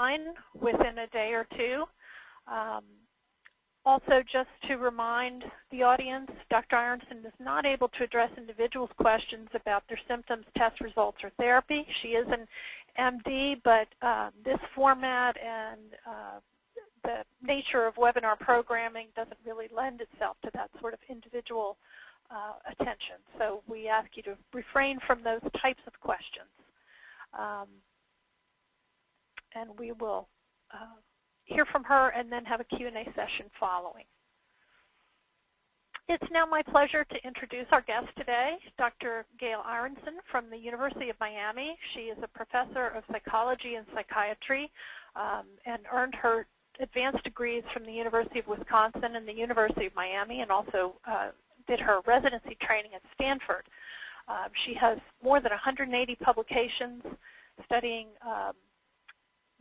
online within a day or two. Also, just to remind the audience, Dr. Ironson is not able to address individuals' questions about their symptoms, test results, or therapy. She is an MD, but this format and the nature of webinar programming doesn't really lend itself to that sort of individual attention. So we ask you to refrain from those types of questions. And we will hear from her and then have a Q&A session following. It's now my pleasure to introduce our guest today, Dr. Gail Ironson from the University of Miami. She is a professor of psychology and psychiatry and earned her advanced degrees from the University of Wisconsin and the University of Miami, and also did her residency training at Stanford. She has more than 180 publications studying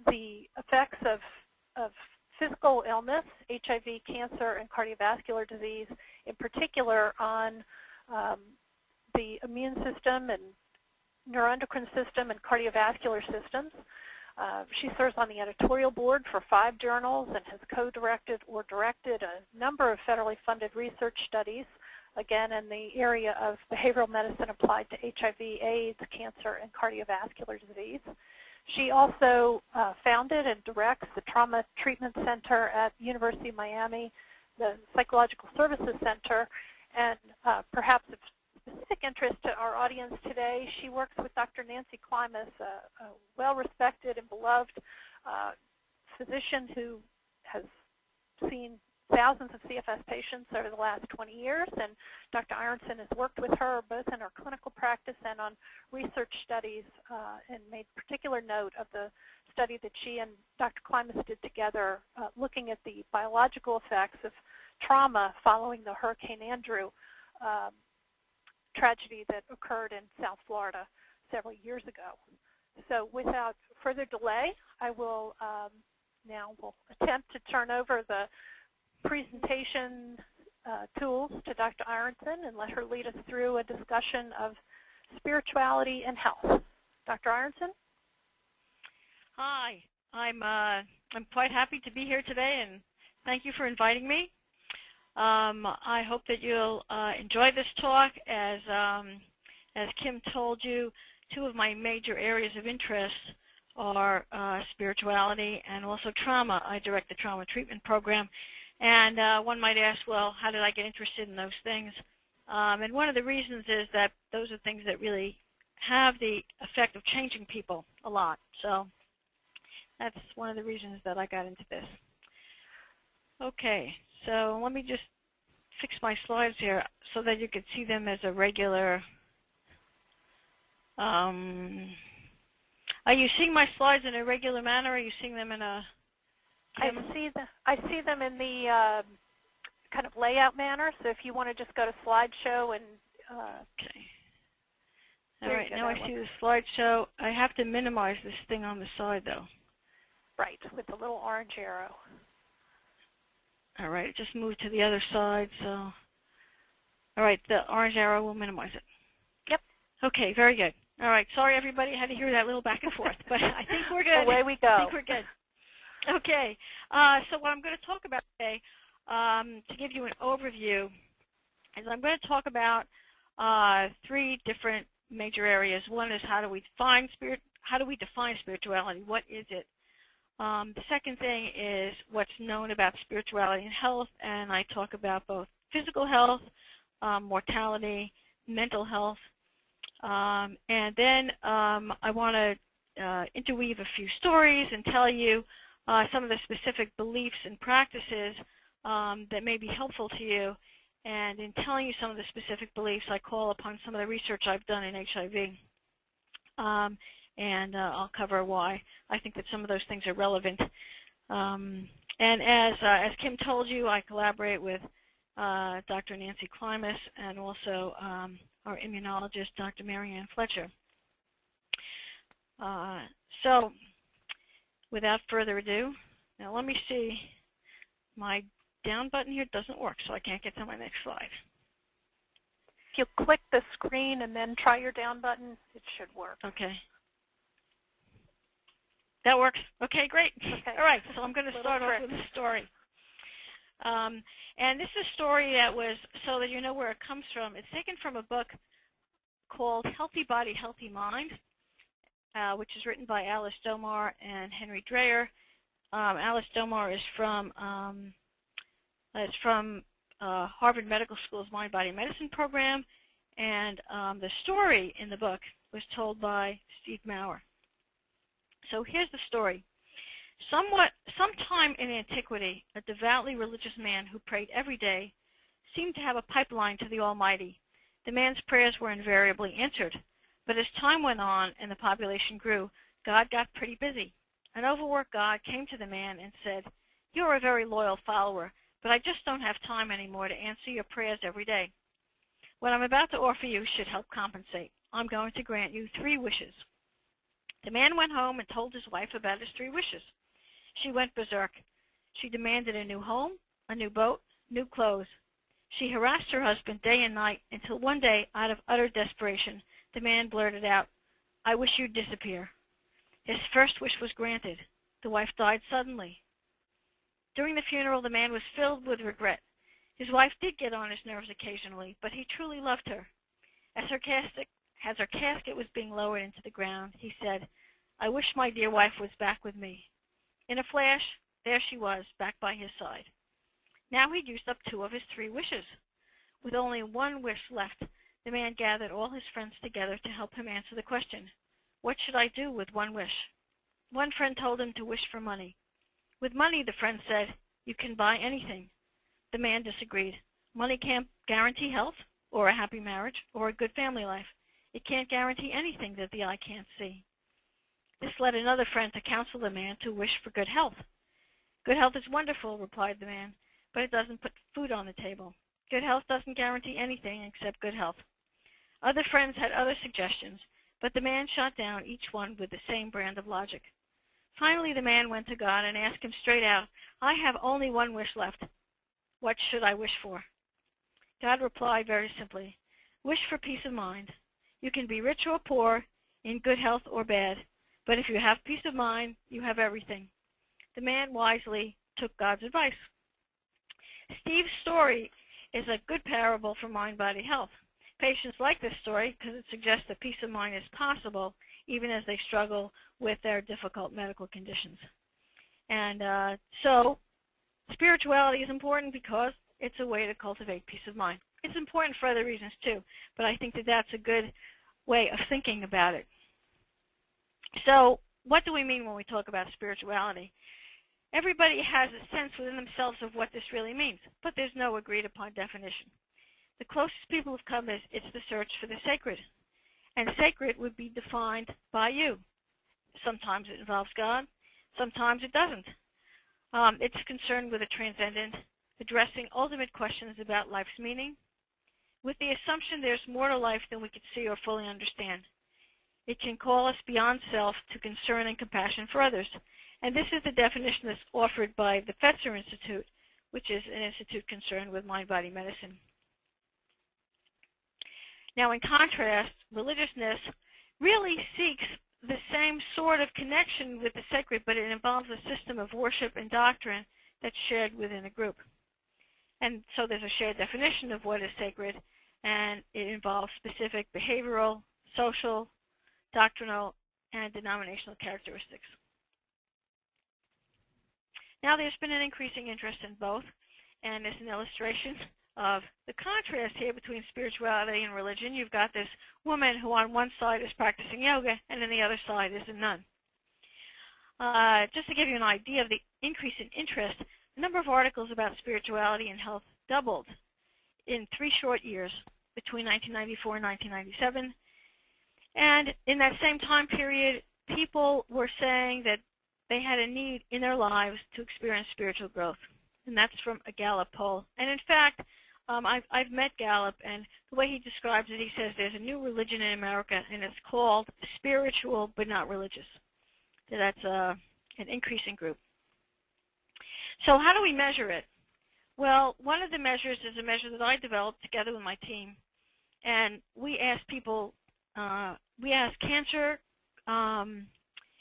the effects of physical illness, HIV, cancer, and cardiovascular disease, in particular on the immune system and neuroendocrine system and cardiovascular systems. She serves on the editorial board for 5 journals and has co-directed or directed a number of federally funded research studies, again in the area of behavioral medicine applied to HIV, AIDS, cancer, and cardiovascular disease. She also founded and directs the Trauma Treatment Center at University of Miami, the Psychological Services Center, and perhaps of specific interest to our audience today, she works with Dr. Nancy Klimas, a well-respected and beloved physician who has seen thousands of CFS patients over the last 20 years, and Dr. Ironson has worked with her both in her clinical practice and on research studies, and made particular note of the study that she and Dr. Klimas did together looking at the biological effects of trauma following the Hurricane Andrew tragedy that occurred in South Florida several years ago. So without further delay, I will now attempt to turn over the presentation tools to Dr. Ironson and let her lead us through a discussion of spirituality and health. Dr. Ironson? Hi, I'm quite happy to be here today, and thank you for inviting me. I hope that you'll enjoy this talk. As Kim told you, 2 of my major areas of interest are spirituality and also trauma. I direct the trauma treatment program. And one might ask, well, how did I get interested in those things? And one of the reasons is that those are things that really have the effect of changing people a lot. So that's one of the reasons that I got into this. Okay, so let me just fix my slides here so that you can see them as a regular. Are you seeing my slides in a regular manner? Or are you seeing them in a... I see them in the kind of layout manner, so if you want to just go to slideshow and... okay. All right, now I see the slideshow. I have to minimize this thing on the side, though. Right, with the little orange arrow. All right, it just moved to the other side, so... All right, the orange arrow will minimize it. Yep. Okay, very good. All right, sorry, everybody. I had to hear that little back and forth, but I think we're good. Away we go. I think we're good. Okay, so what I'm going to talk about today, to give you an overview, is I'm going to talk about 3 different major areas. One is how do we define spirituality? What is it? The second thing is what's known about spirituality and health, and I talk about both physical health, mortality, mental health, and then I want to interweave a few stories and tell you some of the specific beliefs and practices that may be helpful to you. And in telling you some of the specific beliefs, I call upon some of the research I've done in HIV. And I'll cover why I think that some of those things are relevant. And as Kim told you, I collaborate with Dr. Nancy Klimas and also our immunologist, Dr. Marianne Fletcher. So without further ado, now let me see. My down button here doesn't work, so I can't get to my next slide. If you click the screen and then try your down button, it should work. Okay. That works. Okay, great. Okay. All right, so I'm going to start off with a story. And this is a story that was, so that you know where it comes from, it's taken from a book called Healthy Body, Healthy Mind, which is written by Alice Domar and Henry Dreyer. Alice Domar is from Harvard Medical School's Mind Body Medicine program, and the story in the book was told by Steve Maurer. So here's the story. Sometime in antiquity, a devoutly religious man who prayed every day seemed to have a pipeline to the Almighty. The man's prayers were invariably answered, but as time went on and the population grew, God got pretty busy. An overworked God came to the man and said, "You're a very loyal follower, but I just don't have time anymore to answer your prayers every day. What I'm about to offer you should help compensate. I'm going to grant you 3 wishes." The man went home and told his wife about his 3 wishes. She went berserk. She demanded a new home, a new boat, new clothes. She harassed her husband day and night until one day, out of utter desperation, the man blurted out, "I wish you'd disappear." His first wish was granted. The wife died suddenly. During the funeral, the man was filled with regret. His wife did get on his nerves occasionally, but he truly loved her. As her casket was being lowered into the ground, he said, "I wish my dear wife was back with me." In a flash, there she was, back by his side. Now he'd used up 2 of his 3 wishes. With only 1 wish left, the man gathered all his friends together to help him answer the question, "What should I do with 1 wish?" One friend told him to wish for money. With money, the friend said, "You can buy anything." The man disagreed. Money can't guarantee health, or a happy marriage, or a good family life. It can't guarantee anything that the eye can't see. This led another friend to counsel the man to wish for good health. "Good health is wonderful," replied the man, "but it doesn't put food on the table. Good health doesn't guarantee anything except good health." Other friends had other suggestions, but the man shot down each one with the same brand of logic. Finally, the man went to God and asked him straight out, "I have only 1 wish left. What should I wish for?" God replied very simply, "Wish for peace of mind. You can be rich or poor, in good health or bad, but if you have peace of mind, you have everything." The man wisely took God's advice. Steve's story is a good parable for mind-body health. Patients like this story because it suggests that peace of mind is possible even as they struggle with their difficult medical conditions. And so spirituality is important because it's a way to cultivate peace of mind. It's important for other reasons too, but I think that that's a good way of thinking about it. So what do we mean when we talk about spirituality? Everybody has a sense within themselves of what this really means, but there's no agreed upon definition. The closest people have come is it's the search for the sacred. And sacred would be defined by you. Sometimes it involves God, sometimes it doesn't. It's concerned with the transcendent, addressing ultimate questions about life's meaning, with the assumption there's more to life than we could see or fully understand. It can call us beyond self to concern and compassion for others. And this is the definition that's offered by the Fetzer Institute, which is an institute concerned with mind-body medicine. Now, in contrast, religiousness really seeks the same sort of connection with the sacred, but it involves a system of worship and doctrine that's shared within a group. And so there's a shared definition of what is sacred, and it involves specific behavioral, social, doctrinal, and denominational characteristics. Now there's been an increasing interest in both, and there's an illustration of the contrast here between spirituality and religion. You've got this woman who on one side is practicing yoga, and on the other side is a nun. Just to give you an idea of the increase in interest, the number of articles about spirituality and health doubled in 3 short years between 1994 and 1997. And in that same time period, people were saying that they had a need in their lives to experience spiritual growth. And that's from a Gallup poll. And in fact, I've met Gallup, and the way he describes it, he says there's a new religion in America, and it's called spiritual but not religious. So that's an increasing group. So how do we measure it? Well, one of the measures is a measure that I developed together with my team. And we ask people, we ask cancer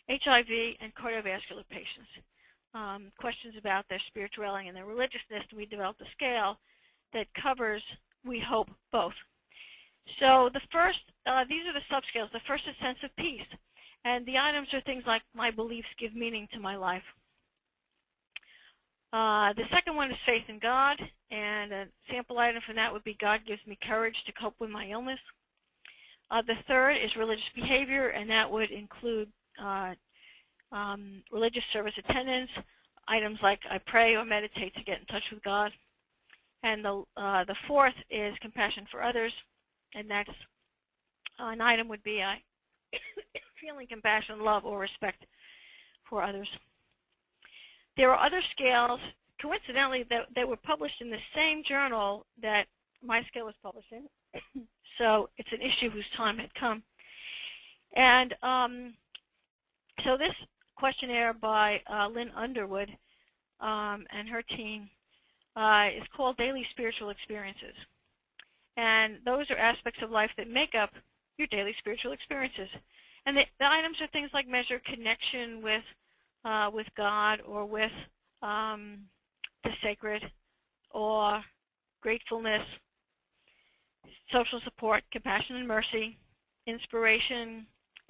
HIV, and cardiovascular patients. Questions about their spirituality and their religiousness, and we developed a scale that covers, we hope, both. So the first, these are the subscales. The first is sense of peace, and the items are things like my beliefs give meaning to my life. The second one is faith in God, and a sample item from that would be God gives me courage to cope with my illness. The third is religious behavior, and that would include religious service attendance, items like I pray or meditate to get in touch with God. And the fourth is compassion for others, and that's an item would be feeling compassion, love, or respect for others. There are other scales, coincidentally, that were published in the same journal that my scale was published in. So it's an issue whose time had come. And so this questionnaire by Lynn Underwood and her team is called Daily Spiritual Experiences. And those are aspects of life that make up your daily spiritual experiences. And the items are things like measure connection with God or with the sacred, or gratefulness, social support, compassion and mercy, inspiration,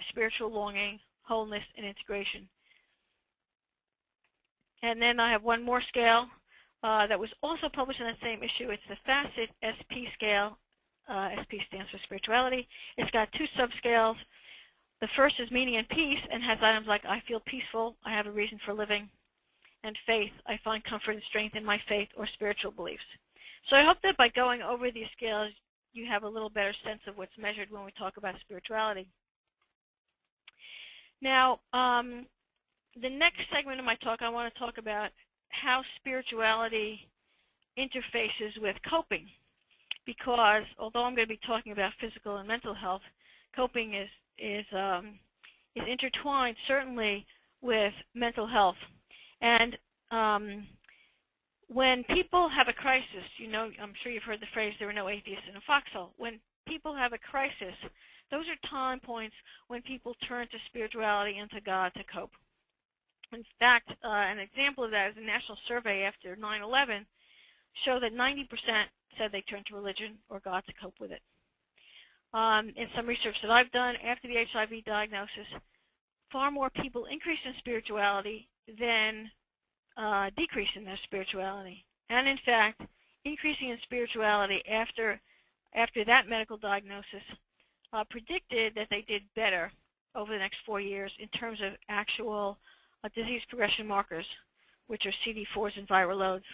spiritual longing, wholeness, and integration. And then I have one more scale that was also published in that same issue. It's the Facet SP scale. SP stands for spirituality. It's got two subscales. The first is meaning and peace, and has items like I feel peaceful, I have a reason for living, and faith, I find comfort and strength in my faith or spiritual beliefs. So I hope that by going over these scales, you have a little better sense of what's measured when we talk about spirituality. Now, the next segment of my talk, I want to talk about how spirituality interfaces with coping, because although I'm going to be talking about physical and mental health, coping is intertwined certainly with mental health. And when people have a crisis, you know, I'm sure you've heard the phrase, there are no atheists in a foxhole. When people have a crisis, those are time points when people turn to spirituality and to God to cope. In fact, an example of that is a national survey after 9/11 showed that 90% said they turned to religion or God to cope with it. In some research that I've done, after the HIV diagnosis, far more people increased in spirituality than decreased in their spirituality. And in fact, increasing in spirituality after that medical diagnosis predicted that they did better over the next 4 years in terms of actual disease progression markers, which are CD4s and viral loads.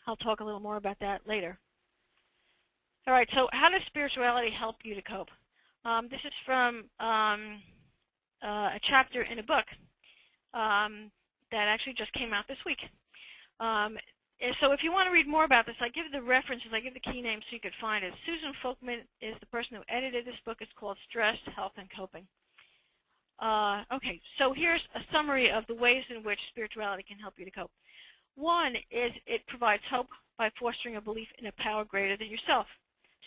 I'll talk a little more about that later. All right, so how does spirituality help you to cope? This is from a chapter in a book that actually just came out this week. So if you want to read more about this, I give the references, I give the key names so you could find it. Susan Folkman is the person who edited this book. It's called Stress, Health, and Coping. Okay, so here's a summary of the ways in which spirituality can help you to cope. One is it provides hope by fostering a belief in a power greater than yourself.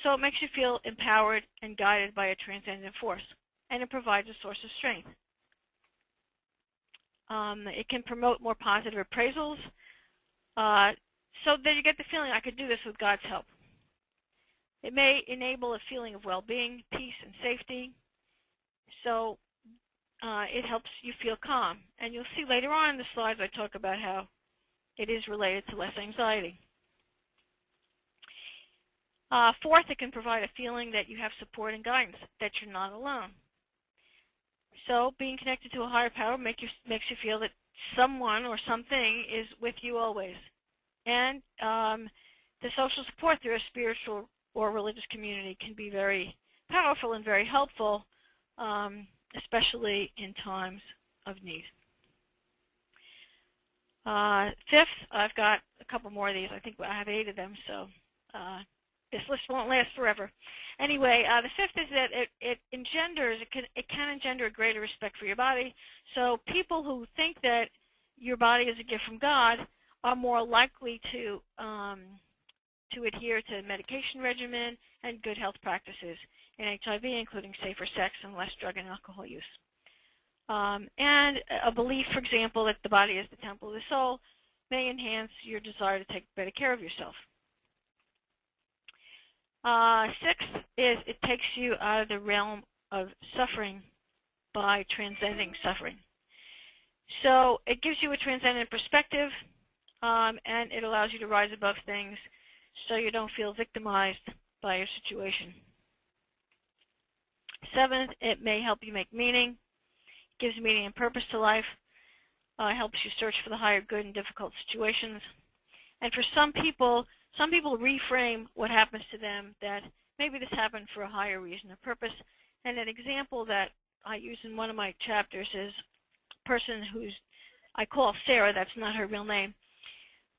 So it makes you feel empowered and guided by a transcendent force, and it provides a source of strength. It can promote more positive appraisals, so that you get the feeling I could do this with God's help. It may enable a feeling of well-being, peace, and safety, so it helps you feel calm. And you'll see later on in the slides I talk about how it is related to less anxiety. Fourth, it can provide a feeling that you have support and guidance, that you're not alone. So being connected to a higher power makes you feel that someone or something is with you always. And the social support through a spiritual or religious community can be very powerful and very helpful, especially in times of need. Fifth, I've got a couple more of these. I think I have 8 of them, so this list won't last forever. Anyway, the fifth is that it can engender a greater respect for your body. So people who think that your body is a gift from God are more likely to adhere to medication regimen and good health practices in HIV, including safer sex and less drug and alcohol use. And a belief, for example, that the body is the temple of the soul may enhance your desire to take better care of yourself. Sixth is it takes you out of the realm of suffering by transcending suffering. So it gives you a transcendent perspective, and it allows you to rise above things so you don't feel victimized by your situation. Seventh, it may help you make meaning, gives meaning and purpose to life, helps you search for the higher good in difficult situations. And for some people reframe what happens to them that maybe this happened for a higher reason or purpose. And an example that I use in one of my chapters is a person I call Sarah, that's not her real name,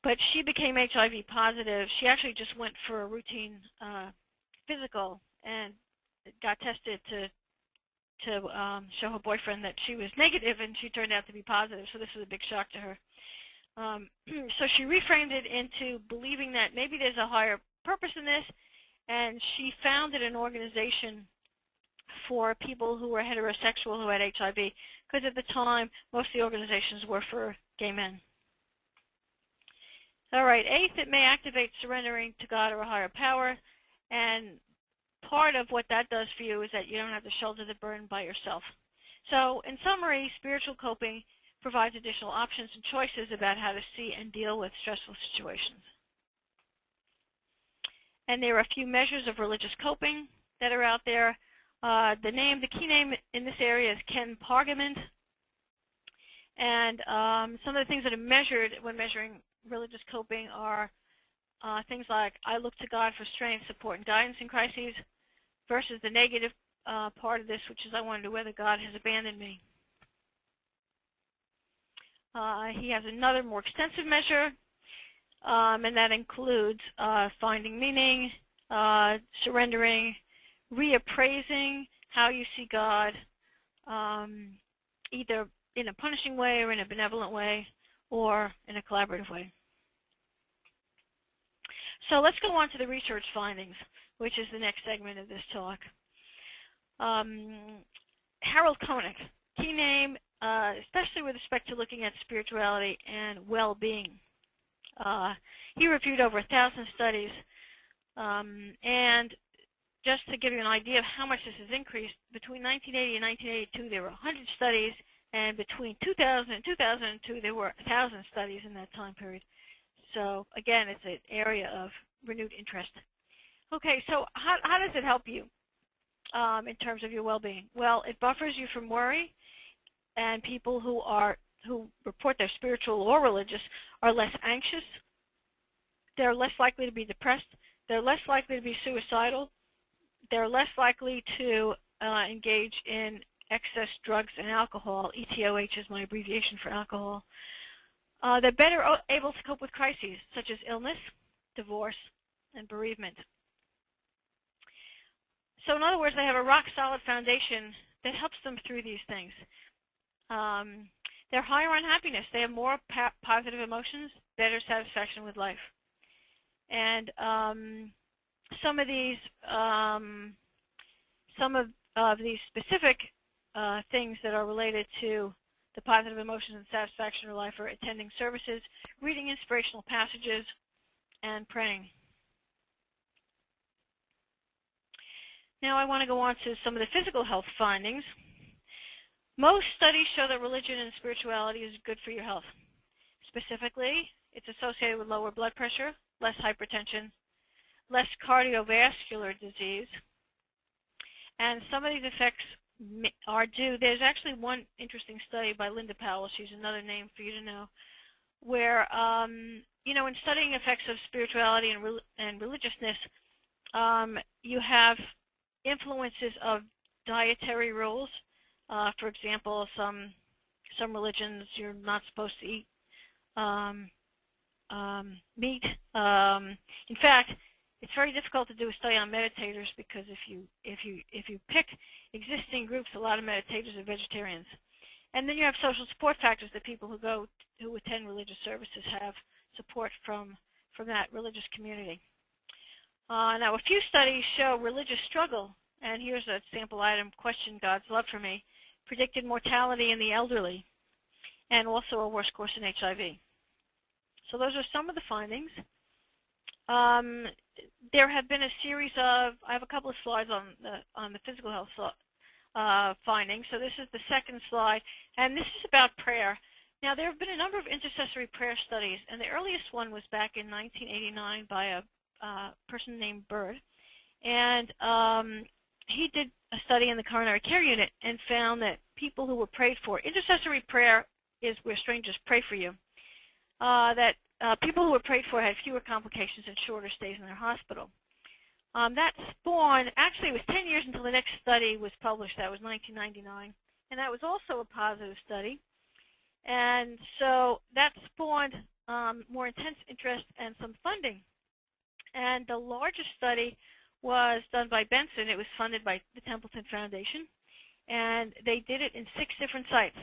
but she became HIV positive. She actually just went for a routine physical and got tested to show her boyfriend that she was negative, and she turned out to be positive, so this was a big shock to her. So she reframed it into believing that maybe there's a higher purpose in this, and she founded an organization for people who were heterosexual who had HIV, because at the time, most of the organizations were for gay men. All right, eighth, it may activate surrendering to God or a higher power, and part of what that does for you is that you don't have to shoulder the burden by yourself. So in summary, spiritual coping provides additional options and choices about how to see and deal with stressful situations. And there are a few measures of religious coping that are out there. The key name in this area is Ken Pargament. And some of the things that are measured when measuring religious coping are things like, I look to God for strength, support, and guidance in crises, versus the negative part of this, which is I wonder whether God has abandoned me. He has another more extensive measure, and that includes finding meaning, surrendering, reappraising how you see God, either in a punishing way or in a benevolent way or in a collaborative way. So let's go on to the research findings, which is the next segment of this talk. Harold Koenig, key name, especially with respect to looking at spirituality and well-being. He reviewed over 1,000 studies, and just to give you an idea of how much this has increased, between 1980 and 1982 there were 100 studies, and between 2000 and 2002 there were 1,000 studies in that time period. So again, it's an area of renewed interest. Okay, so how does it help you in terms of your well-being? Well, it buffers you from worry, and people who report they're spiritual or religious are less anxious. They're less likely to be depressed. They're less likely to be suicidal. They're less likely to engage in excess drugs and alcohol. ETOH is my abbreviation for alcohol. They're better able to cope with crises such as illness, divorce, and bereavement. So in other words, they have a rock-solid foundation that helps them through these things. They're higher on happiness. They have more positive emotions, better satisfaction with life. And some of these specific things that are related to the positive emotions and satisfaction of life are attending services, reading inspirational passages, and praying. Now I want to go on to some of the physical health findings. Most studies show that religion and spirituality is good for your health. Specifically, it's associated with lower blood pressure, less hypertension, less cardiovascular disease, and some of these effects are due. There's actually one interesting study by Linda Powell, she's another name for you to know, where, in studying effects of spirituality and religiousness, you have influences of dietary rules. For example, some religions you're not supposed to eat meat. In fact, it's very difficult to do a study on meditators because if you pick existing groups, a lot of meditators are vegetarians. And then you have social support factors that people who attend religious services have support from that religious community. Now, a few studies show religious struggle, and here's a sample item: question God's love for me, predicted mortality in the elderly, and also a worse course in HIV. So those are some of the findings. There have been a series of, I have a couple of slides on the physical health findings. So this is the second slide, and this is about prayer. Now, there have been a number of intercessory prayer studies, and the earliest one was back in 1989 by a person named Bird. And he did a study in the coronary care unit and found that people who were prayed for, intercessory prayer is where strangers pray for you, that people who were prayed for had fewer complications and shorter stays in their hospital. That spawned, actually it was 10 years until the next study was published. That was 1999, and that was also a positive study. And so that spawned more intense interest and some funding. And the largest study was done by Benson. It was funded by the Templeton Foundation, and they did it in 6 different sites.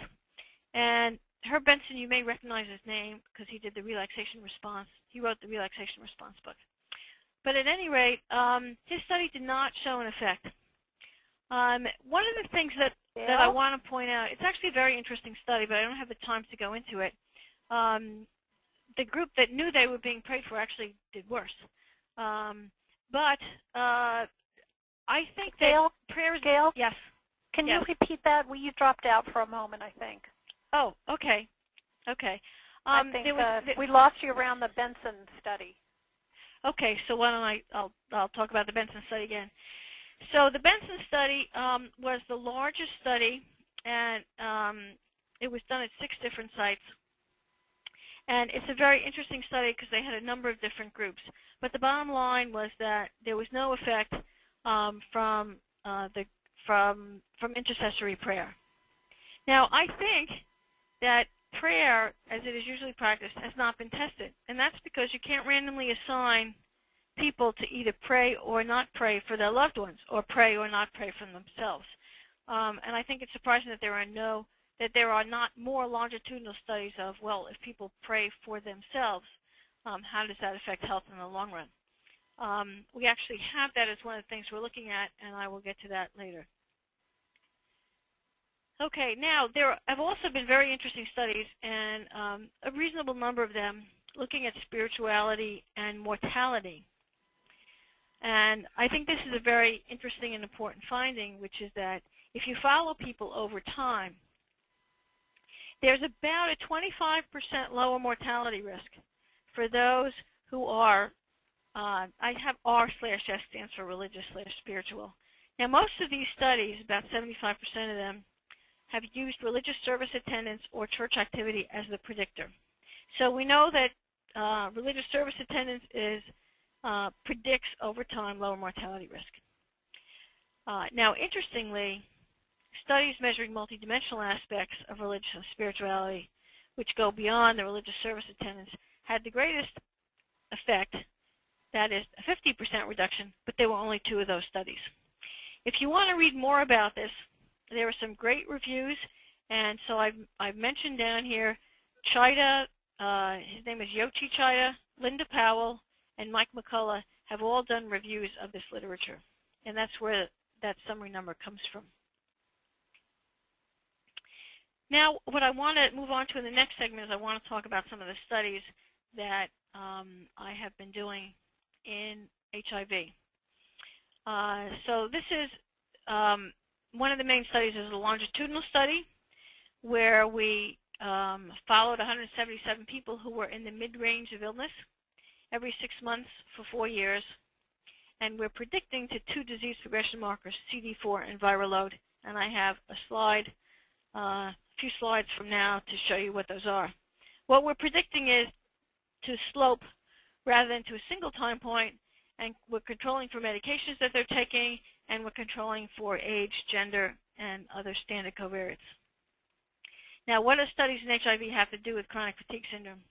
And Herb Benson, you may recognize his name because he did the relaxation response. He wrote the relaxation response book. But at any rate, his study did not show an effect. One of the things that I want to point out, it's actually a very interesting study, but I don't have the time to go into it. The group that knew they were being prayed for actually did worse. But I think that prayer is... Gail? Yes. Can you repeat that? You dropped out for a moment, I think. Oh, okay. Okay. I think we lost you around the Benson study. Okay, so why don't I'll talk about the Benson study again. So the Benson study was the largest study, and it was done at 6 different sites. And it's a very interesting study because they had a number of different groups. But the bottom line was that there was no effect from intercessory prayer. Now, I think that prayer, as it is usually practiced, has not been tested. And that's because you can't randomly assign people to either pray or not pray for their loved ones, or pray or not pray for themselves. And I think it's surprising that there are not more longitudinal studies of, well, if people pray for themselves, how does that affect health in the long run? We actually have that as one of the things we're looking at, and I will get to that later. Okay, now there have also been very interesting studies, and a reasonable number of them looking at spirituality and mortality. And I think this is a very interesting and important finding, which is that if you follow people over time, there's about a 25% lower mortality risk for those who are, I have R/S stands for religious/spiritual. Now, most of these studies, about 75% of them, have used religious service attendance or church activity as the predictor. So we know that religious service attendance predicts over time lower mortality risk. Now, interestingly, studies measuring multidimensional aspects of religious and spirituality, which go beyond the religious service attendance, had the greatest effect, that is a 50% reduction, but there were only 2 of those studies. If you want to read more about this, there are some great reviews, and so I've mentioned down here Chida, his name is Yochi Chida, Linda Powell, and Mike McCullough have all done reviews of this literature, and that's where that summary number comes from. Now, what I want to move on to in the next segment is I want to talk about some of the studies that I have been doing in HIV. So this is one of the main studies is a longitudinal study where we followed 177 people who were in the mid-range of illness every 6 months for 4 years, and we're predicting to 2 disease progression markers, CD4 and viral load. And I have a slide, a few slides from now to show you what those are. What we're predicting is to slope rather than to a single time point, and we're controlling for medications that they're taking, and we're controlling for age, gender, and other standard covariates. Now, what do studies in HIV have to do with chronic fatigue syndrome?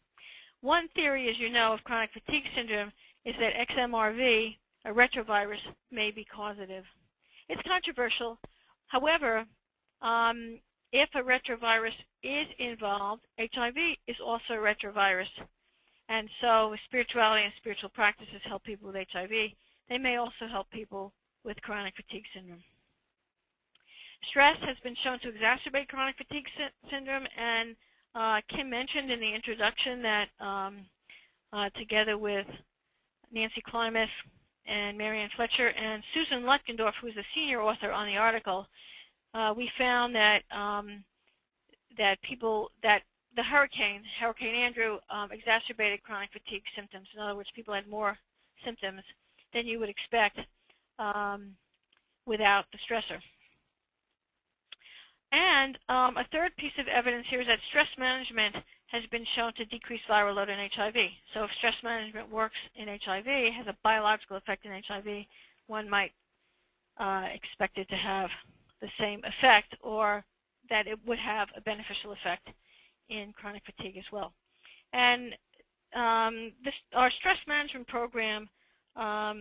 One theory, as you know, of chronic fatigue syndrome is that XMRV, a retrovirus, may be causative. It's controversial. However, if a retrovirus is involved, HIV is also a retrovirus. And so spirituality and spiritual practices help people with HIV. They may also help people with chronic fatigue syndrome. Stress has been shown to exacerbate chronic fatigue syndrome, and Kim mentioned in the introduction that together with Nancy Klimas and Marianne Fletcher and Susan Lutgendorf, who is a senior author on the article, we found that the Hurricane Andrew, exacerbated chronic fatigue symptoms. In other words, people had more symptoms than you would expect without the stressor. And a third piece of evidence here is that stress management has been shown to decrease viral load in HIV. So if stress management works in HIV, has a biological effect in HIV, one might expect it to have the same effect, or that it would have a beneficial effect in chronic fatigue as well. And our stress management program has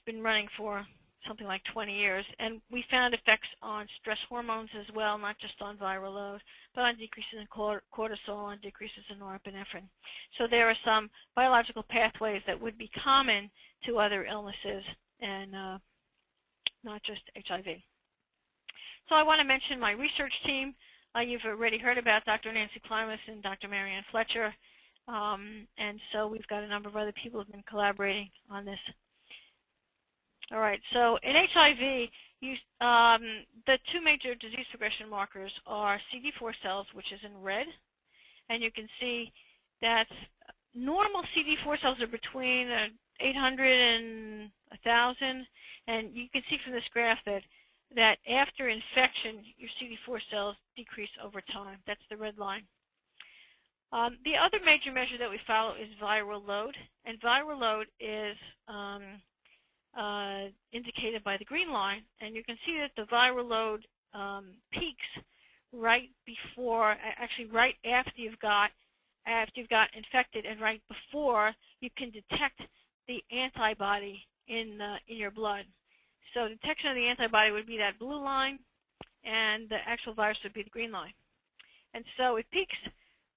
been running for something like 20 years, and we found effects on stress hormones as well, not just on viral load, but on decreases in cortisol and decreases in norepinephrine. So there are some biological pathways that would be common to other illnesses and not just HIV. So I want to mention my research team. You've already heard about Dr. Nancy Klimas and Dr. Marianne Fletcher, and so we've got a number of other people who have been collaborating on this. All right, so in HIV, the two major disease progression markers are CD4 cells, which is in red, and you can see that normal CD4 cells are between 800 and 1,000, and you can see from this graph that after infection, your CD4 cells decrease over time. That's the red line. The other major measure that we follow is viral load, and viral load is indicated by the green line, and you can see that the viral load peaks right before, actually right after you've got infected, and right before you can detect the antibody in your blood. So detection of the antibody would be that blue line, and the actual virus would be the green line. And so it peaks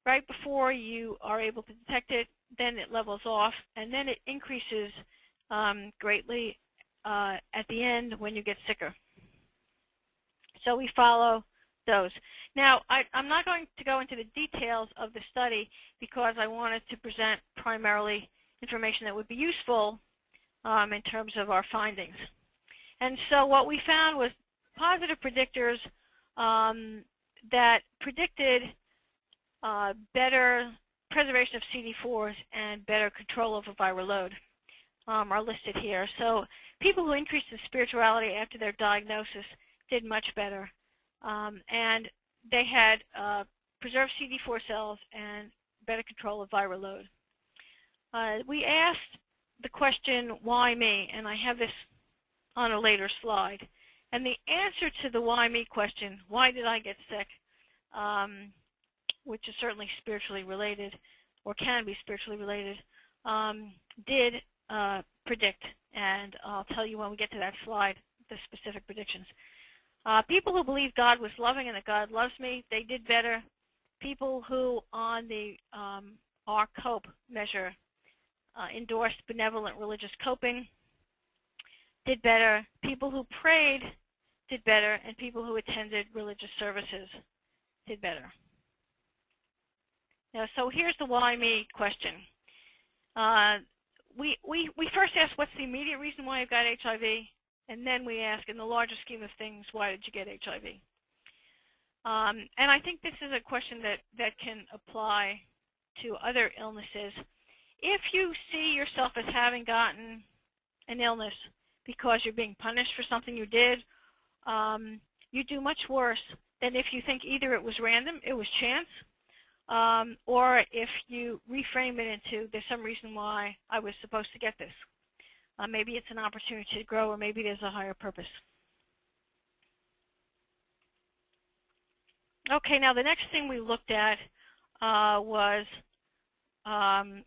right before you are able to detect it, then it levels off, and then it increases greatly at the end when you get sicker. So we follow those. Now, I'm not going to go into the details of the study because I wanted to present primarily information that would be useful in terms of our findings. And so what we found was positive predictors that predicted better preservation of CD4s and better control over viral load are listed here. So people who increased in spirituality after their diagnosis did much better. And they had preserved CD4 cells and better control of viral load. We asked the question, why me? And I have this on a later slide. And the answer to the why me question, why did I get sick, which is certainly spiritually related, or can be spiritually related, did predict. And I'll tell you when we get to that slide the specific predictions. People who believe God was loving and that God loves me, they did better. People who on the R-COPE measure endorsed benevolent religious coping did better. People who prayed did better, and people who attended religious services did better. Now, so here's the why me question. We first asked what's the immediate reason why you got HIV, and then we ask, in the larger scheme of things, why did you get HIV? And I think this is a question that can apply to other illnesses. If you see yourself as having gotten an illness because you're being punished for something you did, you do much worse than if you think either it was random, it was chance, or if you reframe it into there's some reason why I was supposed to get this. Maybe it's an opportunity to grow, or maybe there's a higher purpose. Okay, now the next thing we looked at was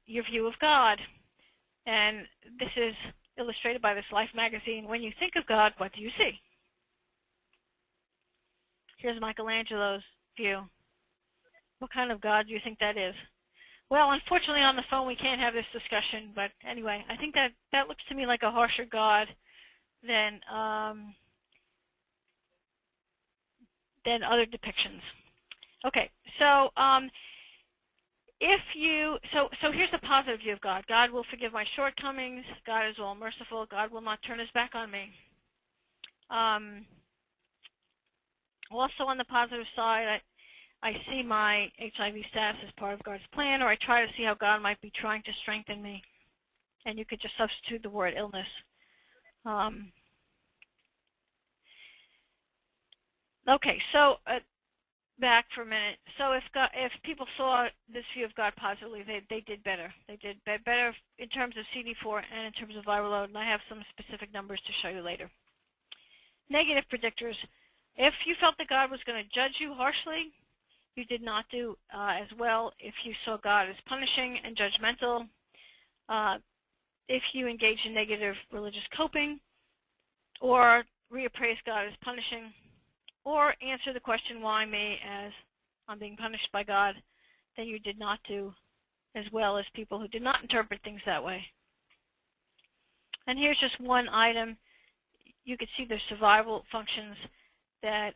your view of God. And this is illustrated by this Life magazine. When you think of God, what do you see? Here's Michelangelo's view. What kind of God do you think that is? Well, unfortunately on the phone we can't have this discussion, but anyway, I think that looks to me like a harsher God than than other depictions. Okay, so so here's the positive view of God. God will forgive my shortcomings. God is all merciful. God will not turn his back on me. Also on the positive side, I see my HIV status as part of God's plan, or I try to see how God might be trying to strengthen me. And you could just substitute the word illness. Okay, so back for a minute. So if people saw this view of God positively, they did better. They did better in terms of CD4 and in terms of viral load, and I have some specific numbers to show you later. Negative predictors. If you felt that God was going to judge you harshly, you did not do as well. If you saw God as punishing and judgmental, if you engaged in negative religious coping, or reappraise God as punishing, or answer the question, why me, as I'm being punished by God, then you did not do as well as people who did not interpret things that way. And here's just one item. You could see the survival functions that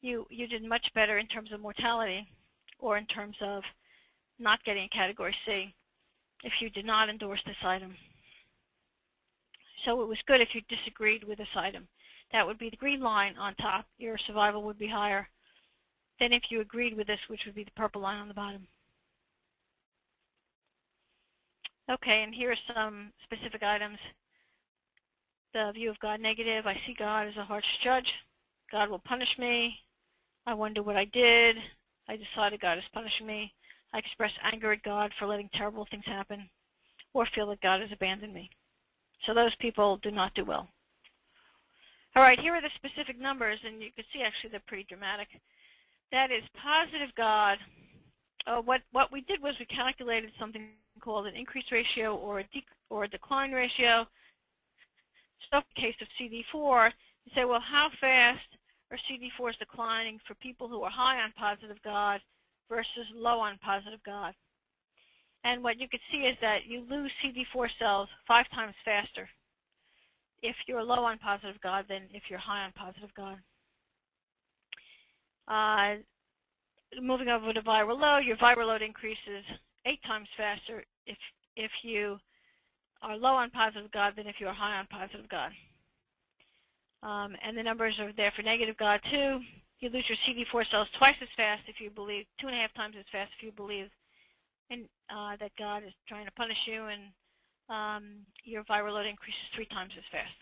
you did much better in terms of mortality, or in terms of not getting a category C, if you did not endorse this item. So it was good if you disagreed with this item. That would be the green line on top. Your survival would be higher than if you agreed with this, which would be the purple line on the bottom. Okay, and here are some specific items. The view of God negative. I see God as a harsh judge. God will punish me. I wonder what I did. I decided God is punishing me. I express anger at God for letting terrible things happen, or feel that God has abandoned me. So those people do not do well. All right, here are the specific numbers, and you can see actually they're pretty dramatic. That is positive God. What we did was we calculated something called an increase ratio or a decline ratio. So in the case of CD4, you say, well, how fast are CD4s declining for people who are high on positive God versus low on positive God? And what you can see is that you lose CD4 cells 5 times faster if you're low on positive God than if you're high on positive God. Moving over to viral load, your viral load increases 8 times faster if you are low on positive God than if you are high on positive God. And the numbers are there for negative God too. You lose your CD4 cells twice as fast if you believe, 2.5 times as fast if you believe that God is trying to punish you, and your viral load increases 3 times as fast.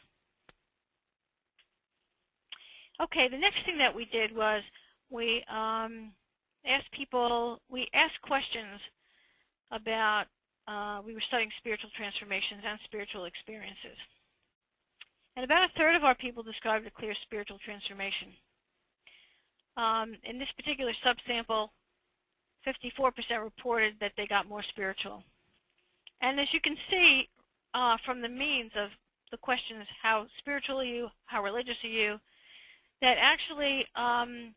Okay, the next thing that we did was we asked questions about, we were studying spiritual transformations and spiritual experiences. And about 1/3 of our people described a clear spiritual transformation. In this particular subsample, 54% reported that they got more spiritual. And as you can see from the means of the questions, how spiritual are you, how religious are you, that actually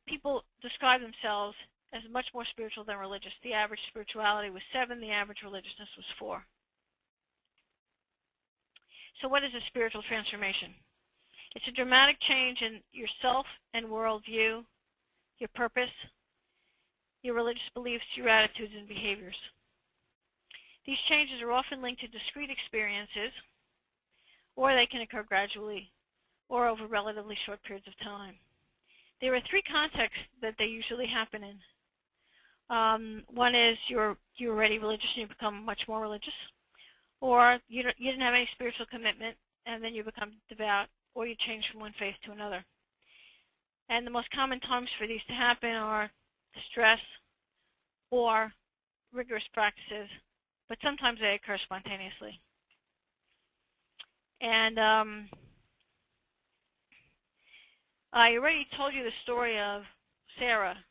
people describe themselves as much more spiritual than religious. The average spirituality was 7, the average religiousness was 4. So what is a spiritual transformation? It's a dramatic change in yourself and worldview, your purpose, your religious beliefs, your attitudes and behaviors. These changes are often linked to discrete experiences, or they can occur gradually or over relatively short periods of time. There are 3 contexts that they usually happen in. One is you're already religious and you become much more religious, or you didn't have any spiritual commitment and then you become devout, or you change from one faith to another. And the most common times for these to happen are stress or rigorous practices, but sometimes they occur spontaneously. And I already told you the story of Sarah,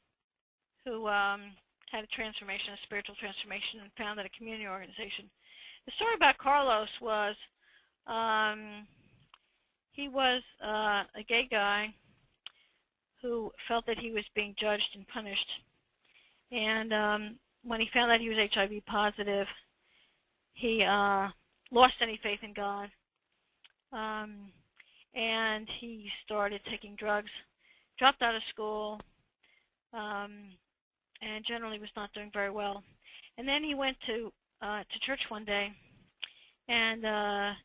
who had a transformation, a spiritual transformation, and founded a community organization. The story about Carlos was he was a gay guy who felt that he was being judged and punished. And when he found out he was HIV positive, he lost any faith in God. And he started taking drugs, dropped out of school, and generally was not doing very well. And then he went to church one day, and the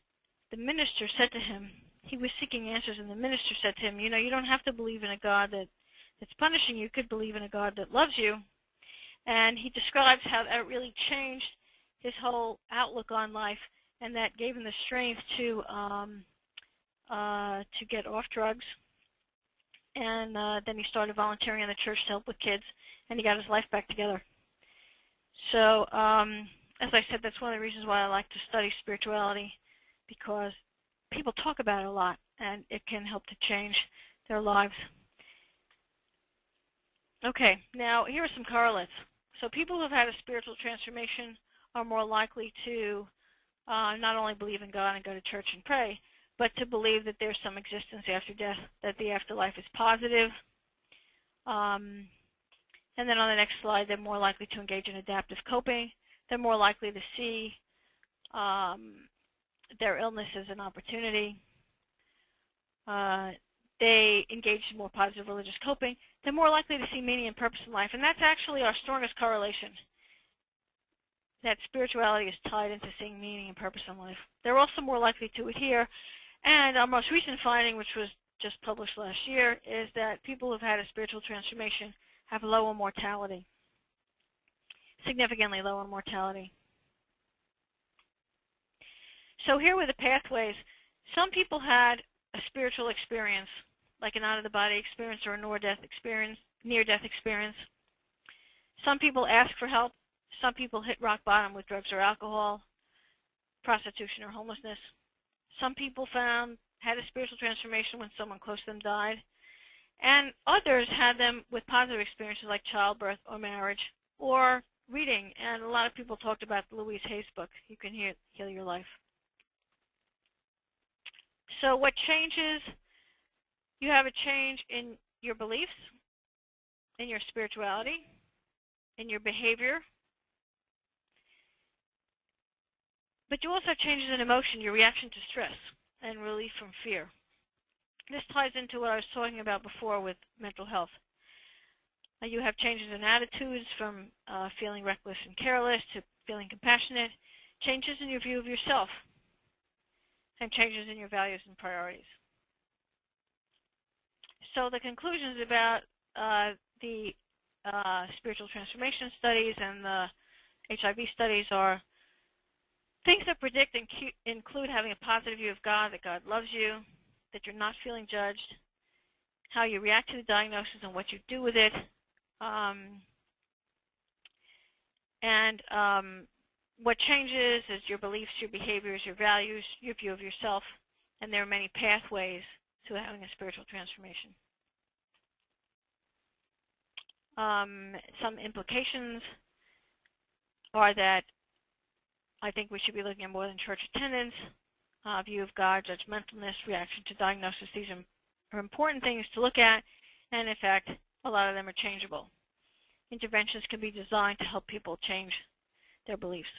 minister said to him, he was seeking answers, and the minister said to him, you know, you don't have to believe in a God that's punishing you. You could believe in a God that loves you. And he describes how that really changed his whole outlook on life, and that gave him the strength to get off drugs. And then he started volunteering in the church to help with kids, and he got his life back together. So, as I said, that's one of the reasons why I like to study spirituality, because people talk about it a lot, and it can help to change their lives. Okay, now here are some correlates. So people who have had a spiritual transformation are more likely to not only believe in God and go to church and pray, but to believe that there's some existence after death, that the afterlife is positive. And then on the next slide, they're more likely to engage in adaptive coping. They're more likely to see their illness as an opportunity. They engage in more positive religious coping. They're more likely to see meaning and purpose in life. And that's actually our strongest correlation, that spirituality is tied into seeing meaning and purpose in life. They're also more likely to adhere. And our most recent finding, which was just published last year, is that people who've had a spiritual transformation have lower mortality, significantly lower mortality. So here were the pathways. Some people had a spiritual experience, like an out-of-the-body experience or a near-death experience. Some people asked for help. Some people hit rock bottom with drugs or alcohol, prostitution or homelessness. Some people had a spiritual transformation when someone close to them died. And others had them with positive experiences like childbirth or marriage or reading. And a lot of people talked about the Louise Hay's book, You Can Heal Your Life. So what changes? You have a change in your beliefs, in your spirituality, in your behavior. But you also have changes in emotion, your reaction to stress, and relief from fear. This ties into what I was talking about before with mental health. You have changes in attitudes from feeling reckless and careless to feeling compassionate, changes in your view of yourself, and changes in your values and priorities. So the conclusions about the spiritual transformation studies and the HIV studies are: things that predict include having a positive view of God, that God loves you, that you're not feeling judged, how you react to the diagnosis and what you do with it, what changes is your beliefs, your behaviors, your values, your view of yourself, and there are many pathways to having a spiritual transformation. Some implications are that I think we should be looking at more than church attendance, view of God, judgmentalness, reaction to diagnosis. These are important things to look at, and in fact, a lot of them are changeable. Interventions can be designed to help people change their beliefs.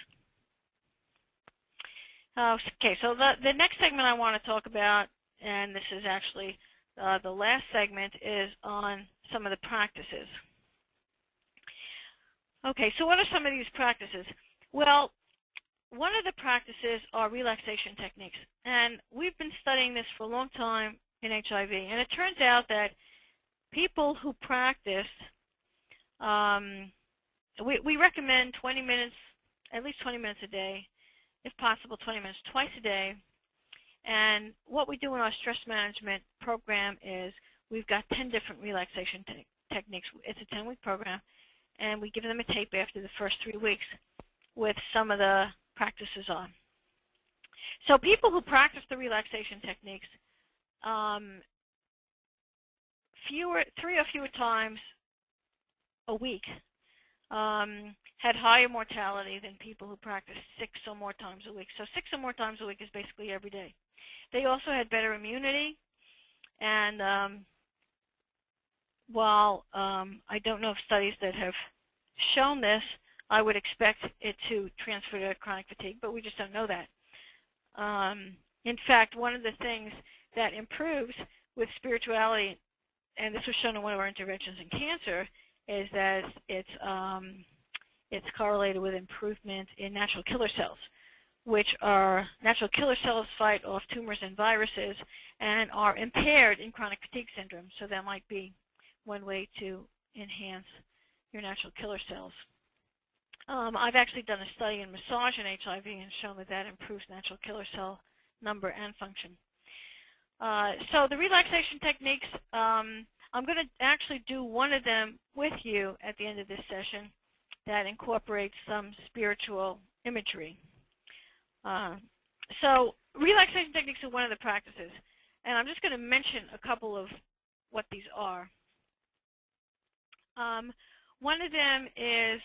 Okay, so the next segment I want to talk about, and this is actually the last segment, is on some of the practices. Okay, so what are some of these practices? Well, one of the practices are relaxation techniques, and we've been studying this for a long time in HIV, and it turns out that people who practice, we recommend 20 minutes, at least 20 minutes a day, if possible 20 minutes twice a day. And what we do in our stress management program is we've got 10 different relaxation techniques. It's a 10-week program, and we give them a tape after the first 3 weeks with some of the practices on. So people who practice the relaxation techniques 3 or fewer times a week had higher mortality than people who practice 6 or more times a week. So 6 or more times a week is basically every day. They also had better immunity, and while I don't know of studies that have shown this, I would expect it to transfer to chronic fatigue, but we just don't know that. In fact, one of the things that improves with spirituality and this was shown in one of our interventions in cancer, is that it's correlated with improvement in natural killer cells, which are natural killer cells fight off tumors and viruses and are impaired in chronic fatigue syndrome. So that might be one way to enhance your natural killer cells. I've actually done a study in massage and HIV and shown that that improves natural killer cell number and function. So the relaxation techniques, I'm going to actually do one of them with you at the end of this session that incorporates some spiritual imagery. So relaxation techniques are one of the practices, and I'm just going to mention a couple of what these are. One of them is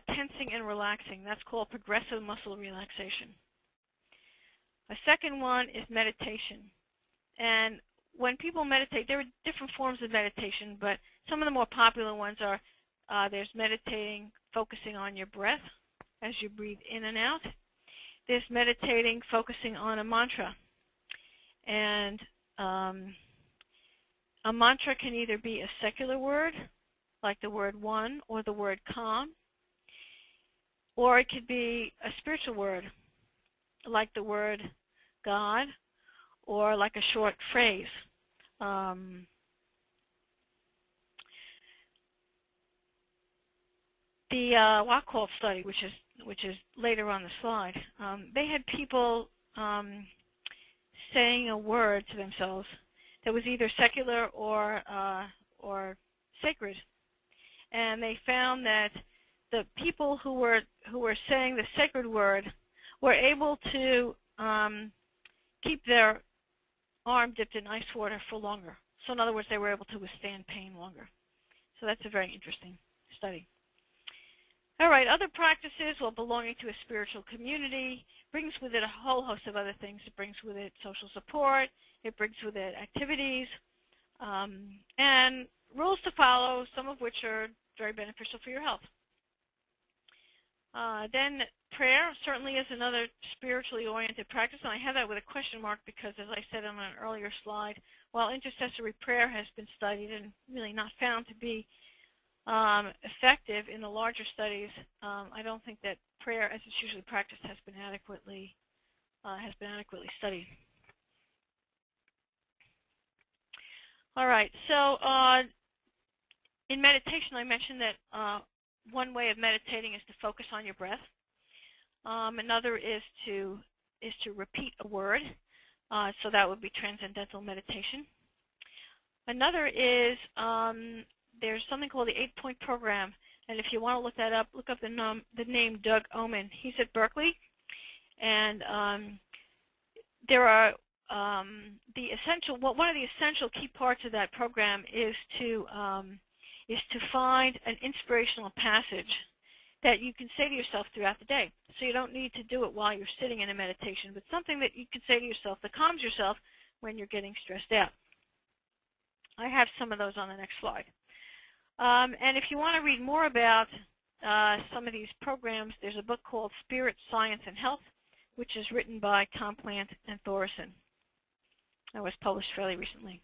tensing and relaxing. That's called progressive muscle relaxation. A second one is meditation. And when people meditate, there are different forms of meditation, but some of the more popular ones are there's meditating, focusing on your breath as you breathe in and out. There's meditating, focusing on a mantra. And a mantra can either be a secular word, like the word one or the word calm, or it could be a spiritual word, like the word God, or like a short phrase. The Wackoff study, which is later on the slide, they had people saying a word to themselves that was either secular or sacred, and they found that the people who were saying the sacred word were able to keep their arm dipped in ice water for longer. So in other words, they were able to withstand pain longer. So that's a very interesting study. All right, other practices, well, belonging to a spiritual community brings with it a whole host of other things. It brings with it social support. It brings with it activities and rules to follow, some of which are very beneficial for your health. Then prayer certainly is another spiritually oriented practice, and I have that with a question mark because, as I said on an earlier slide, while intercessory prayer has been studied and really not found to be effective in the larger studies, I don't think that prayer, as it's usually practiced, has been adequately studied. All right, so in meditation, I mentioned that one way of meditating is to focus on your breath. Another is to repeat a word, so that would be transcendental meditation. Another is there's something called the 8-point program, and if you want to look that up, look up the name Doug Omen. He's at Berkeley, and there are one of the essential key parts of that program is to find an inspirational passage that you can say to yourself throughout the day. So you don't need to do it while you're sitting in a meditation, but something that you can say to yourself that calms yourself when you're getting stressed out. I have some of those on the next slide. And if you want to read more about some of these programs, there's a book called Spirit, Science, and Health, which is written by Tom Plant and Thorson. That was published fairly recently.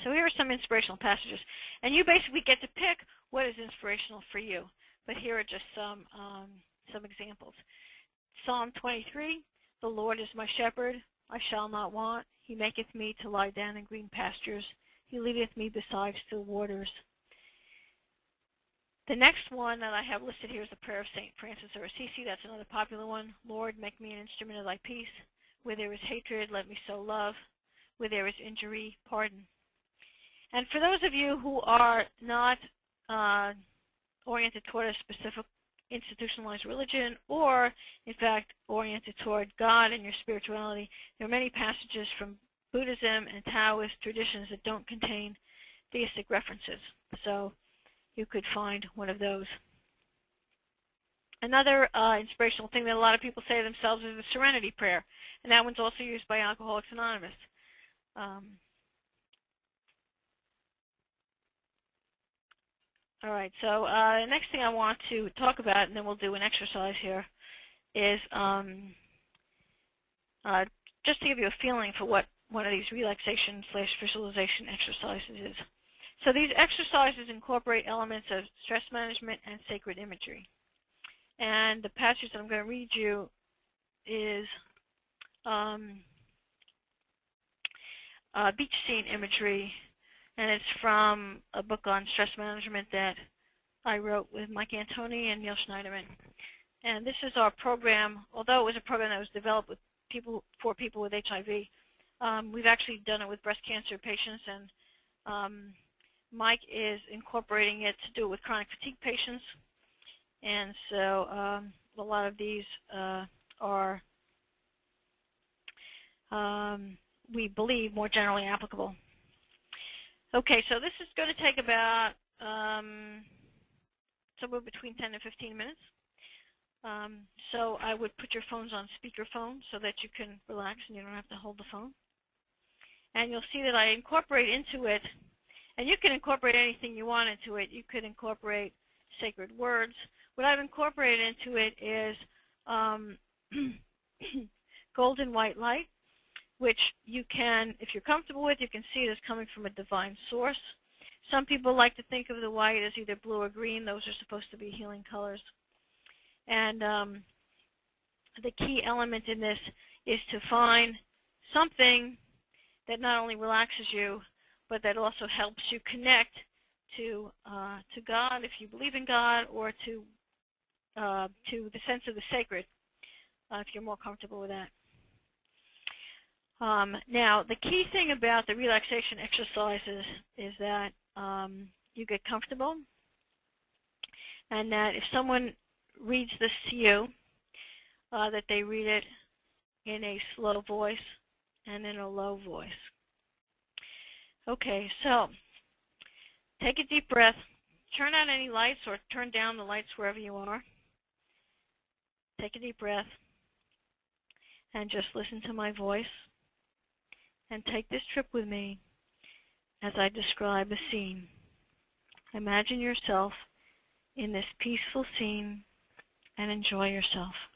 So here are some inspirational passages. And you basically get to pick what is inspirational for you. But here are just some examples. Psalm 23, the Lord is my shepherd, I shall not want. He maketh me to lie down in green pastures. He leadeth me beside still waters. The next one that I have listed here is the prayer of St. Francis of Assisi. That's another popular one. Lord, make me an instrument of thy peace. Where there is hatred, let me sow love. Where there is injury, pardon. And for those of you who are not oriented toward a specific institutionalized religion, or in fact oriented toward God and your spirituality, there are many passages from Buddhism and Taoist traditions that don't contain theistic references. So you could find one of those. Another inspirational thing that a lot of people say to themselves is the Serenity Prayer, and that one's also used by Alcoholics Anonymous. All right, so the next thing I want to talk about, and then we'll do an exercise here, is just to give you a feeling for what one of these relaxation/visualization exercises is. So these exercises incorporate elements of stress management and sacred imagery. And the passage that I'm going to read you is beach scene imagery, and it's from a book on stress management that I wrote with Mike Antoni and Neil Schneiderman. And this is our program. Although it was a program that was developed with for people with HIV, we've actually done it with breast cancer patients, and Mike is incorporating it to do it with chronic fatigue patients. And so a lot of these are, we believe, more generally applicable. Okay, so this is going to take about somewhere between 10 and 15 minutes. So I would put your phones on speakerphone so that you can relax and you don't have to hold the phone. And you'll see that I incorporate into it, and you can incorporate anything you want into it. You could incorporate sacred words. What I've incorporated into it is golden white light, which you can, if you're comfortable with, you can see it as coming from a divine source. Some people like to think of the white as either blue or green. Those are supposed to be healing colors. And the key element in this is to find something that not only relaxes you, but that also helps you connect to God, if you believe in God, or to the sense of the sacred, if you're more comfortable with that. Now, the key thing about the relaxation exercises is that you get comfortable, and that if someone reads this to you, that they read it in a slow voice and in a low voice. Okay, so take a deep breath. Turn out any lights or turn down the lights wherever you are. Take a deep breath and just listen to my voice. And take this trip with me as I describe a scene. Imagine yourself in this peaceful scene and enjoy yourself.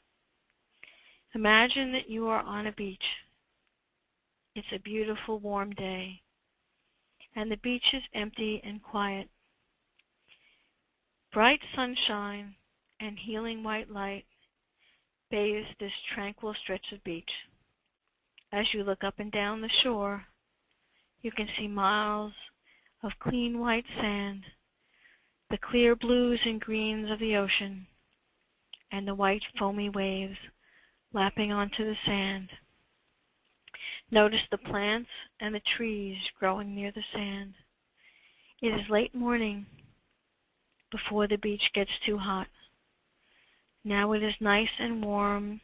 Imagine that you are on a beach. It's a beautiful warm day, and the beach is empty and quiet. Bright sunshine and healing white light bathes this tranquil stretch of beach. As you look up and down the shore, you can see miles of clean white sand, the clear blues and greens of the ocean, and the white foamy waves lapping onto the sand. Notice the plants and the trees growing near the sand. It is late morning before the beach gets too hot. Now it is nice and warm,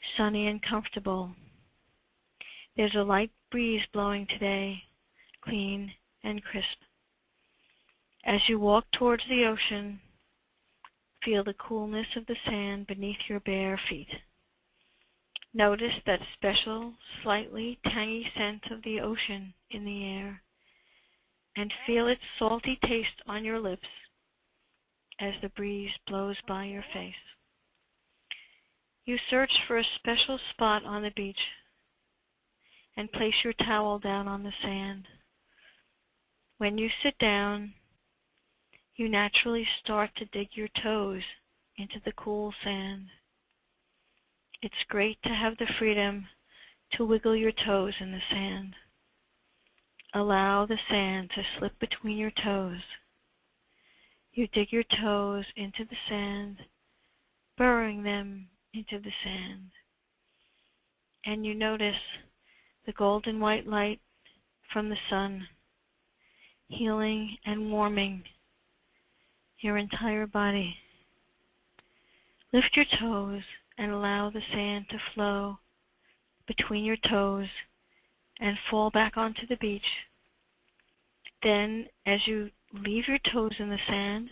sunny and comfortable. There's a light breeze blowing today, clean and crisp. As you walk towards the ocean, feel the coolness of the sand beneath your bare feet. Notice that special, slightly tangy scent of the ocean in the air, and feel its salty taste on your lips as the breeze blows by your face. You search for a special spot on the beach and place your towel down on the sand. When you sit down, you naturally start to dig your toes into the cool sand. It's great to have the freedom to wiggle your toes in the sand. Allow the sand to slip between your toes. You dig your toes into the sand, burrowing them into the sand. And you notice the golden white light from the sun, healing and warming your entire body. Lift your toes and allow the sand to flow between your toes and fall back onto the beach. Then, as you leave your toes in the sand,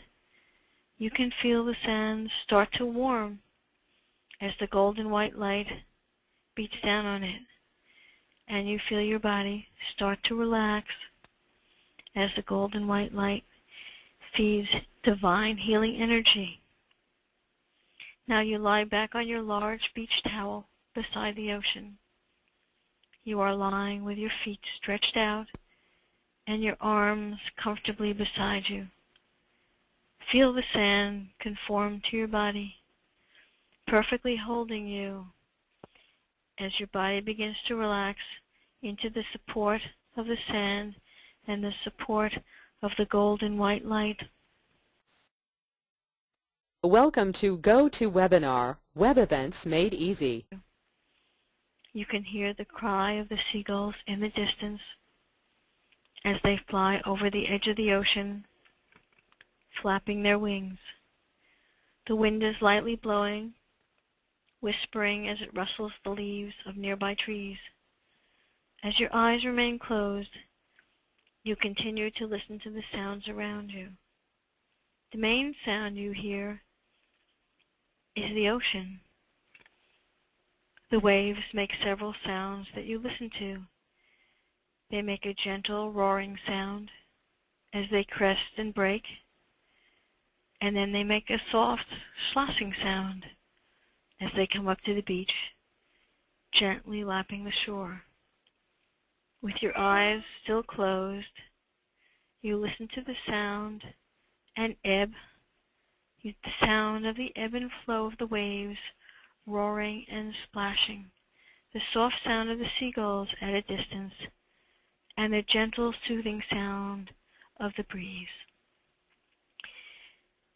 you can feel the sand start to warm as the golden white light beats down on it. And you feel your body start to relax as the golden white light feeds divine healing energy. Now you lie back on your large beach towel beside the ocean. You are lying with your feet stretched out and your arms comfortably beside you. Feel the sand conform to your body, perfectly holding you as your body begins to relax into the support of the sand and the support of the golden white light. Welcome to GoToWebinar, Web Events Made Easy. You can hear the cry of the seagulls in the distance as they fly over the edge of the ocean, flapping their wings. The wind is lightly blowing, whispering as it rustles the leaves of nearby trees. As your eyes remain closed, you continue to listen to the sounds around you. The main sound you hear is the ocean. The waves make several sounds that you listen to. They make a gentle roaring sound as they crest and break, and then they make a soft sloshing sound as they come up to the beach, gently lapping the shore. With your eyes still closed, you listen to the sound and ebb, the sound of the ebb and flow of the waves roaring and splashing, the soft sound of the seagulls at a distance, and the gentle soothing sound of the breeze.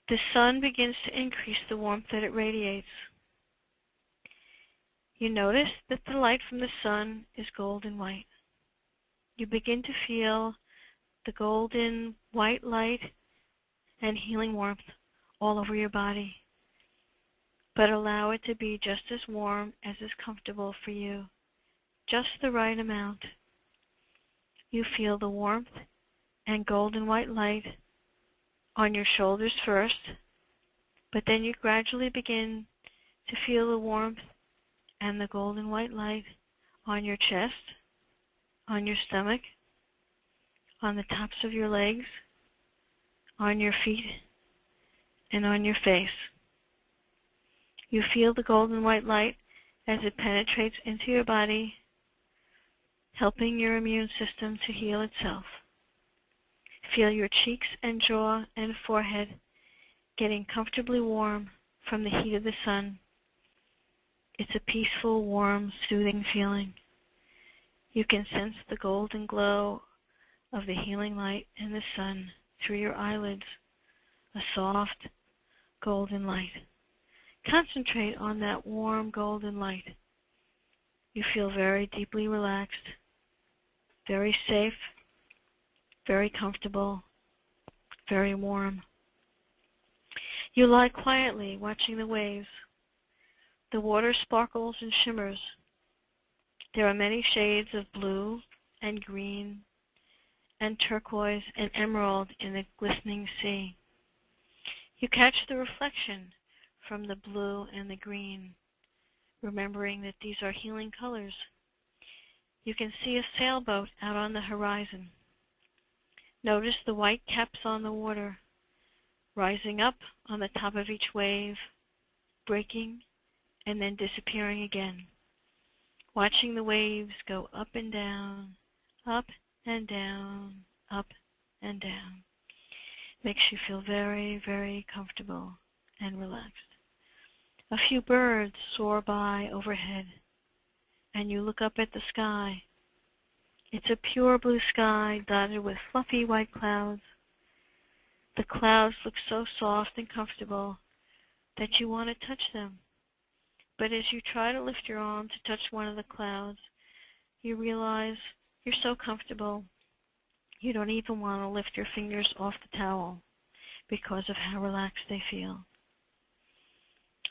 The sun begins to increase the warmth that it radiates. You notice that the light from the sun is golden white. You begin to feel the golden white light and healing warmth all over your body, but allow it to be just as warm as is comfortable for you, just the right amount. You feel the warmth and golden white light on your shoulders first, but then you gradually begin to feel the warmth and the golden white light on your chest, on your stomach, on the tops of your legs, on your feet, and on your face. You feel the golden white light as it penetrates into your body, helping your immune system to heal itself. Feel your cheeks and jaw and forehead getting comfortably warm from the heat of the sun. It's a peaceful, warm, soothing feeling. You can sense the golden glow of the healing light in the sun through your eyelids, a soft, golden light. Concentrate on that warm, golden light. You feel very deeply relaxed, very safe, very comfortable, very warm. You lie quietly watching the waves. The water sparkles and shimmers. There are many shades of blue and green and turquoise and emerald in the glistening sea. You catch the reflection from the blue and the green, remembering that these are healing colors. You can see a sailboat out on the horizon. Notice the white caps on the water, rising up on the top of each wave, breaking, and then disappearing again. Watching the waves go up and down, up and down, up and down. Makes you feel very, very comfortable and relaxed. A few birds soar by overhead, and you look up at the sky. It's a pure blue sky dotted with fluffy white clouds. The clouds look so soft and comfortable that you want to touch them. But as you try to lift your arm to touch one of the clouds, you realize you're so comfortable you don't even want to lift your fingers off the towel because of how relaxed they feel.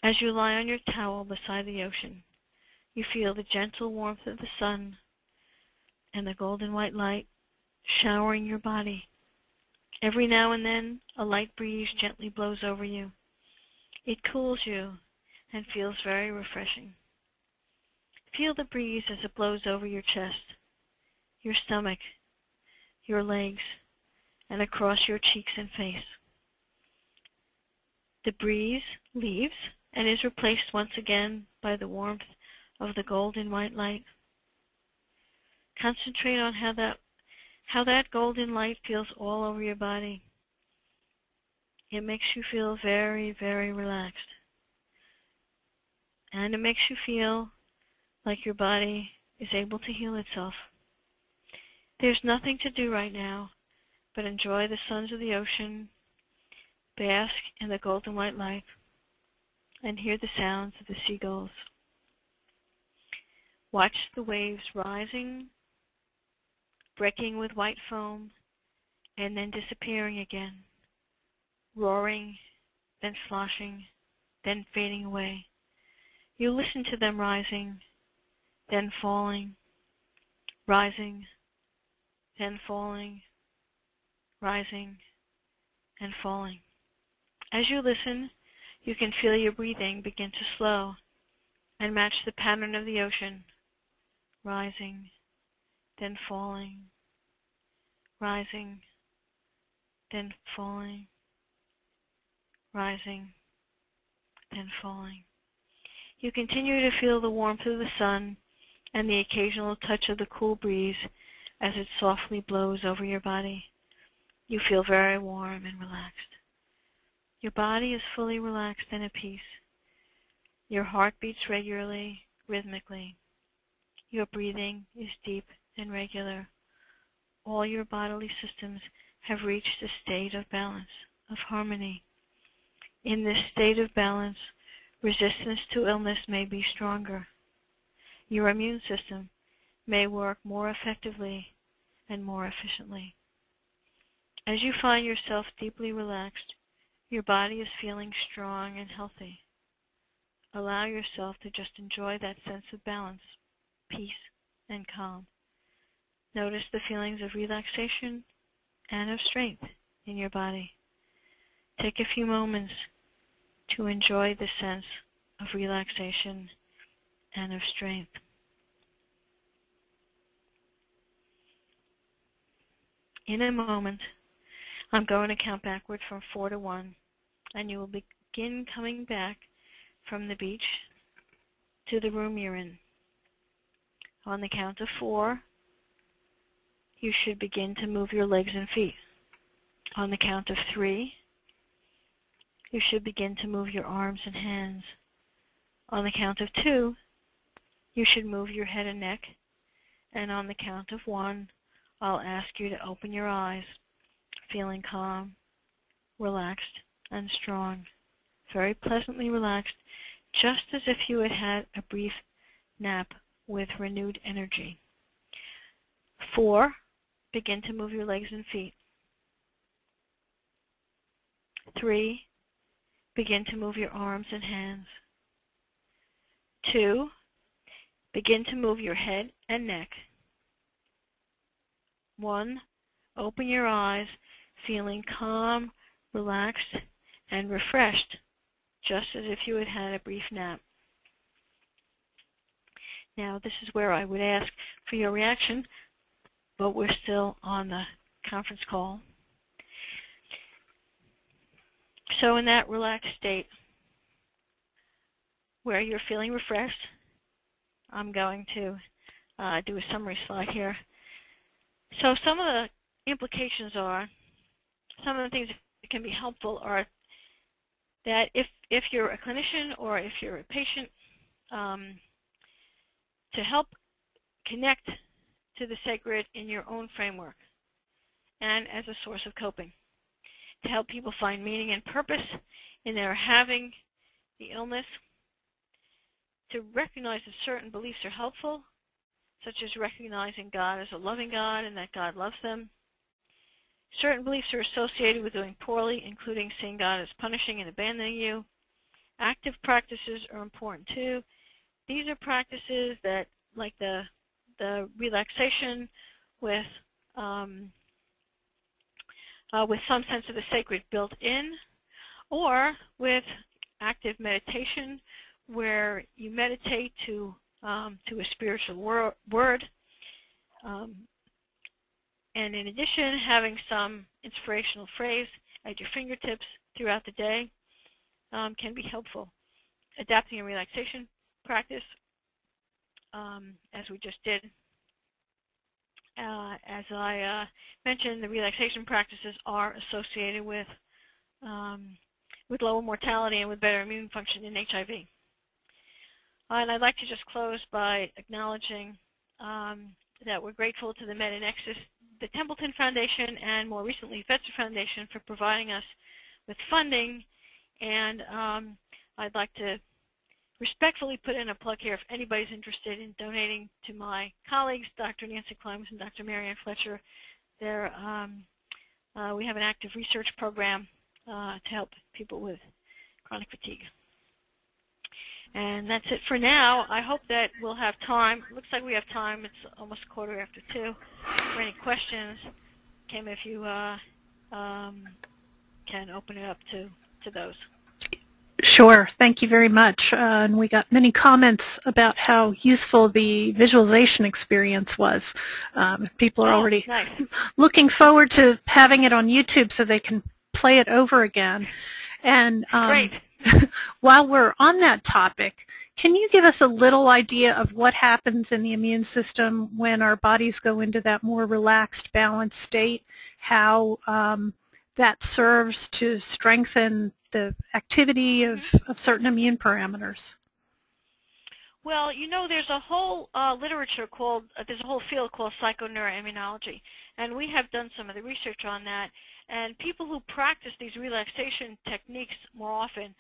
As you lie on your towel beside the ocean, you feel the gentle warmth of the sun and the golden white light showering your body. Every now and then, a light breeze gently blows over you. It cools you and feels very refreshing. Feel the breeze as it blows over your chest, your stomach, your legs, and across your cheeks and face. The breeze leaves and is replaced once again by the warmth of the golden white light. Concentrate on how that golden light feels all over your body. It makes you feel very, very relaxed. And it makes you feel like your body is able to heal itself. There's nothing to do right now but enjoy the suns of the ocean, bask in the golden white light, and hear the sounds of the seagulls. Watch the waves rising, breaking with white foam, and then disappearing again, roaring, then sloshing, then fading away. You listen to them rising, then falling, rising, then falling, rising, and falling. As you listen, you can feel your breathing begin to slow and match the pattern of the ocean, rising, then falling, rising, then falling, rising, then falling. You continue to feel the warmth of the sun and the occasional touch of the cool breeze as it softly blows over your body. You feel very warm and relaxed. Your body is fully relaxed and at peace. Your heart beats regularly, rhythmically. Your breathing is deep and regular. All your bodily systems have reached a state of balance, of harmony. In this state of balance, resistance to illness may be stronger. Your immune system may work more effectively and more efficiently. As you find yourself deeply relaxed, your body is feeling strong and healthy. Allow yourself to just enjoy that sense of balance, peace, and calm. Notice the feelings of relaxation and of strength in your body. Take a few moments to enjoy the sense of relaxation and of strength. In a moment, I'm going to count backward from 4 to 1, and you will begin coming back from the beach to the room you're in. On the count of 4, you should begin to move your legs and feet. On the count of 3, you should begin to move your arms and hands. On the count of 2, you should move your head and neck. And on the count of 1, I'll ask you to open your eyes, feeling calm, relaxed, and strong. Very pleasantly relaxed, just as if you had had a brief nap with renewed energy. 4, begin to move your legs and feet. 3, begin to move your arms and hands. 2, begin to move your head and neck. 1, open your eyes, feeling calm, relaxed, and refreshed, just as if you had had a brief nap. Now, this is where I would ask for your reaction, but we're still on the conference call. So in that relaxed state, where you're feeling refreshed, I'm going to do a summary slide here. So some of the implications are, some of the things that can be helpful are that if you're a clinician or if you're a patient, to help connect to the sacred in your own framework and as a source of coping, to help people find meaning and purpose in their having the illness, to recognize that certain beliefs are helpful, such as recognizing God as a loving God and that God loves them. Certain beliefs are associated with doing poorly, including seeing God as punishing and abandoning you. Active practices are important too. These are practices that, like the relaxation with some sense of the sacred built in, or with active meditation, where you meditate to a spiritual word, and in addition, having some inspirational phrase at your fingertips throughout the day can be helpful. Adapting a relaxation practice, as we just did, as I mentioned, the relaxation practices are associated with lower mortality and with better immune function in HIV. And I'd like to just close by acknowledging that we're grateful to the Meta-Nexus, the Templeton Foundation, and more recently Fetzer Foundation for providing us with funding. And I'd like to respectfully put in a plug here if anybody's interested in donating to my colleagues, Dr. Nancy Klimas and Dr. Marianne Fletcher. We have an active research program to help people with chronic fatigue. And that's it for now. I hope that we'll have time. It looks like we have time. It's almost 2:15 for any questions. Kim, if you can open it up to those. Sure. Thank you very much. And we got many comments about how useful the visualization experience was. People are already nice. looking forward to having it on YouTube so they can play it over again. And Great. while we're on that topic, can you give us a little idea of what happens in the immune system when our bodies go into that more relaxed, balanced state, how that serves to strengthen the activity of certain immune parameters? Well, you know, there's a whole literature called, there's a whole field called psychoneuroimmunology, and we have done some of the research on that. And people who practice these relaxation techniques more often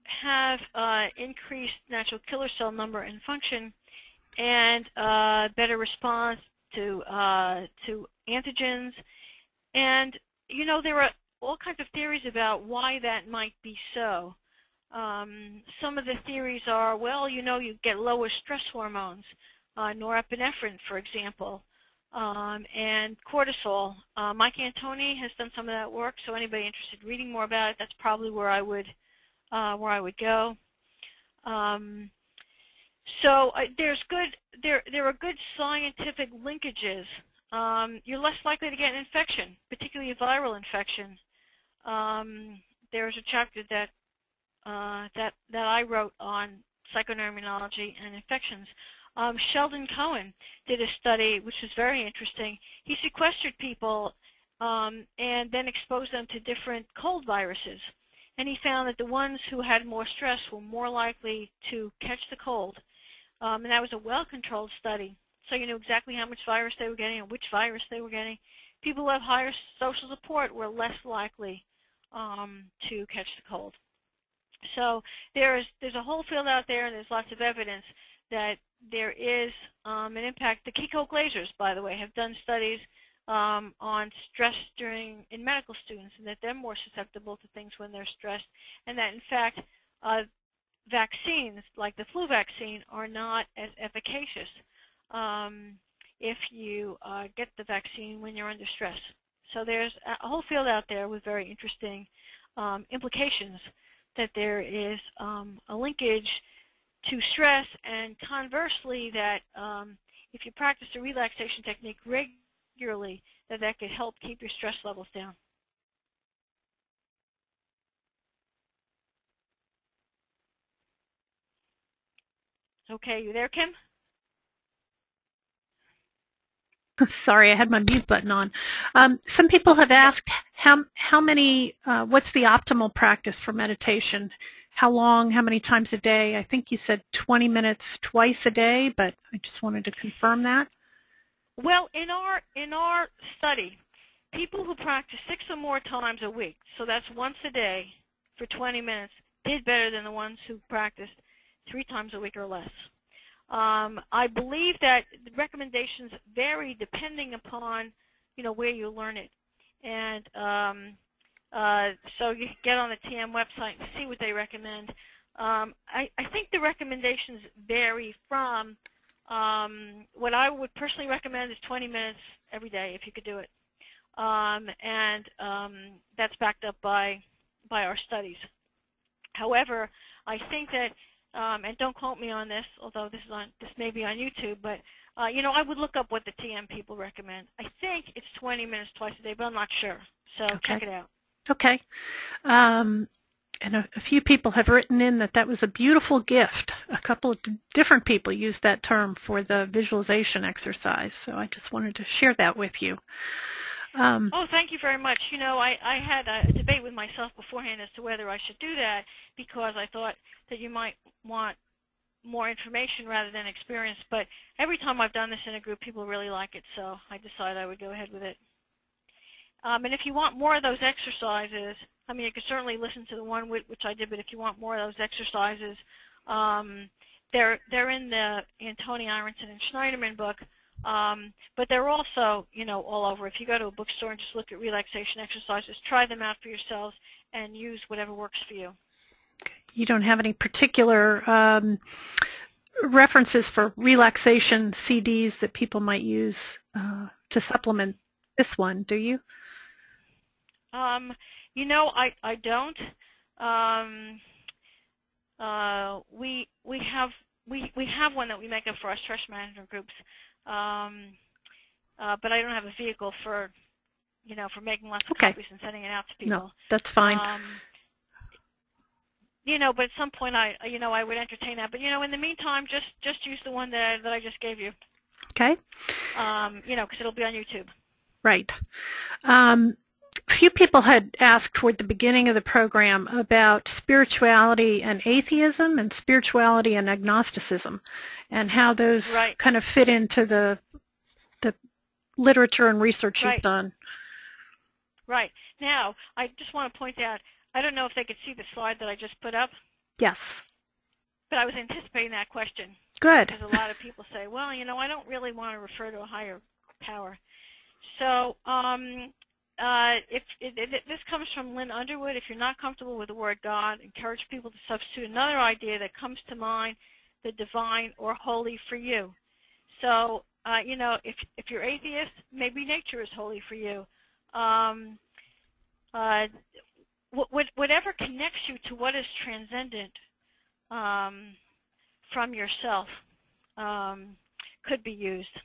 have increased natural killer cell number and function, and better response to antigens. And you know, there are all kinds of theories about why that might be so. Some of the theories are, well, you know, you get lower stress hormones, norepinephrine, for example, and cortisol. Mike Antoni has done some of that work, so anybody interested in reading more about it, that's probably where I would go. So there are good scientific linkages. You're less likely to get an infection, particularly a viral infection. There's a chapter that I wrote on psychoneuroimmunology and infections. Sheldon Cohen did a study which was very interesting. He sequestered people and then exposed them to different cold viruses. And he found that the ones who had more stress were more likely to catch the cold. And that was a well-controlled study. So you knew exactly how much virus they were getting and which virus they were getting. People who have higher social support were less likely to catch the cold. So there's a whole field out there, and there's lots of evidence that there is an impact. The Kiko Glazers, by the way, have done studies on stress in medical students, and that they're more susceptible to things when they're stressed, and that in fact vaccines like the flu vaccine are not as efficacious if you get the vaccine when you're under stress. So there's a whole field out there with very interesting implications that there is a linkage to stress, and conversely that if you practice a relaxation technique regularly, that could help keep your stress levels down. Okay, you there, Kim? Sorry, I had my mute button on. Some people have asked how many, what's the optimal practice for meditation? How long, how many times a day? I think you said 20 minutes twice a day, but I just wanted to confirm that. Well, in our study, people who practice 6 or more times a week, so that's once a day for 20 minutes, did better than the ones who practiced 3 times a week or less. I believe that the recommendations vary depending upon, you know, where you learn it, and so you can get on the TM website and see what they recommend. I think the recommendations vary from what I would personally recommend is 20 minutes every day if you could do it, and that's backed up by our studies. However, I think that and don't quote me on this, although this may be on YouTube, but you know, I would look up what the TM people recommend. I think it's 20 minutes twice a day, but I'm not sure. So Okay. check it out. Okay. And a few people have written in that that was a beautiful gift. A couple of different people used that term for the visualization exercise. So I just wanted to share that with you. Oh, thank you very much. You know, I had a debate with myself beforehand as to whether I should do that, because I thought that you might want more information rather than experience. But every time I've done this in a group, people really like it, so I decided I would go ahead with it. And if you want more of those exercises, I mean, you can certainly listen to the one which I did, but if you want more of those exercises, they're in the Tony Ironson and Schneiderman book, but they're also, you know, all over. If you go to a bookstore and just look at relaxation exercises, try them out for yourselves and use whatever works for you. You don't have any particular references for relaxation CDs that people might use to supplement this one, do you? You know, I don't. We have one that we make up for our stress management groups, but I don't have a vehicle for, you know, for making lots of copies and sending it out to people. No, that's fine. You know, but at some point I would entertain that. But you know, in the meantime, just use the one that I just gave you. Okay. You know, because it'll be on YouTube. Right. A few people had asked toward the beginning of the program about spirituality and atheism and spirituality and agnosticism and how those kind of fit into the literature and research you've done. Right. Now, I just want to point out, I don't know if they could see the slide that I just put up. Yes. But I was anticipating that question. Good. Because a lot of people say, well, you know, I don't really want to refer to a higher power. So, this comes from Lynn Underwood. If you're not comfortable with the word God, encourage people to substitute another idea that comes to mind, the divine or holy for you. So, you know, if you're atheist, maybe nature is holy for you. Whatever connects you to what is transcendent from yourself could be used.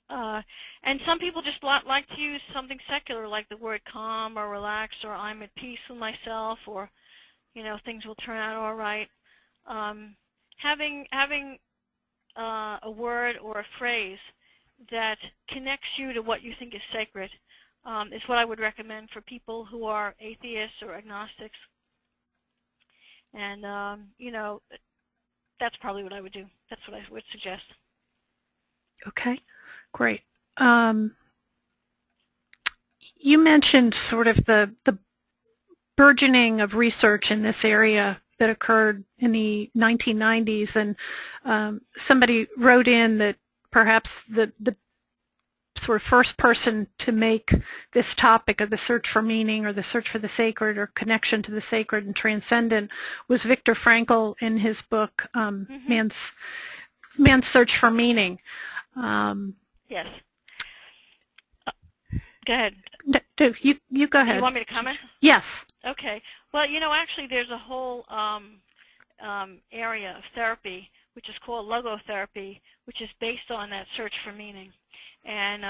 And some people just like to use something secular, like the word calm or relax or I'm at peace with myself, or, you know, things will turn out all right. Having a word or a phrase that connects you to what you think is sacred is what I would recommend for people who are atheists or agnostics. And, you know, that's probably what I would do. That's what I would suggest. Okay. Great. You mentioned sort of the burgeoning of research in this area that occurred in the 1990s, and somebody wrote in that perhaps the sort of first person to make this topic of the search for meaning or the search for the sacred or connection to the sacred and transcendent was Viktor Frankl in his book, Man's Search for Meaning. Yes. Go ahead. No, you go ahead. You want me to comment? Yes. Okay. Well, you know, actually there's a whole area of therapy which is called logotherapy, which is based on that search for meaning. And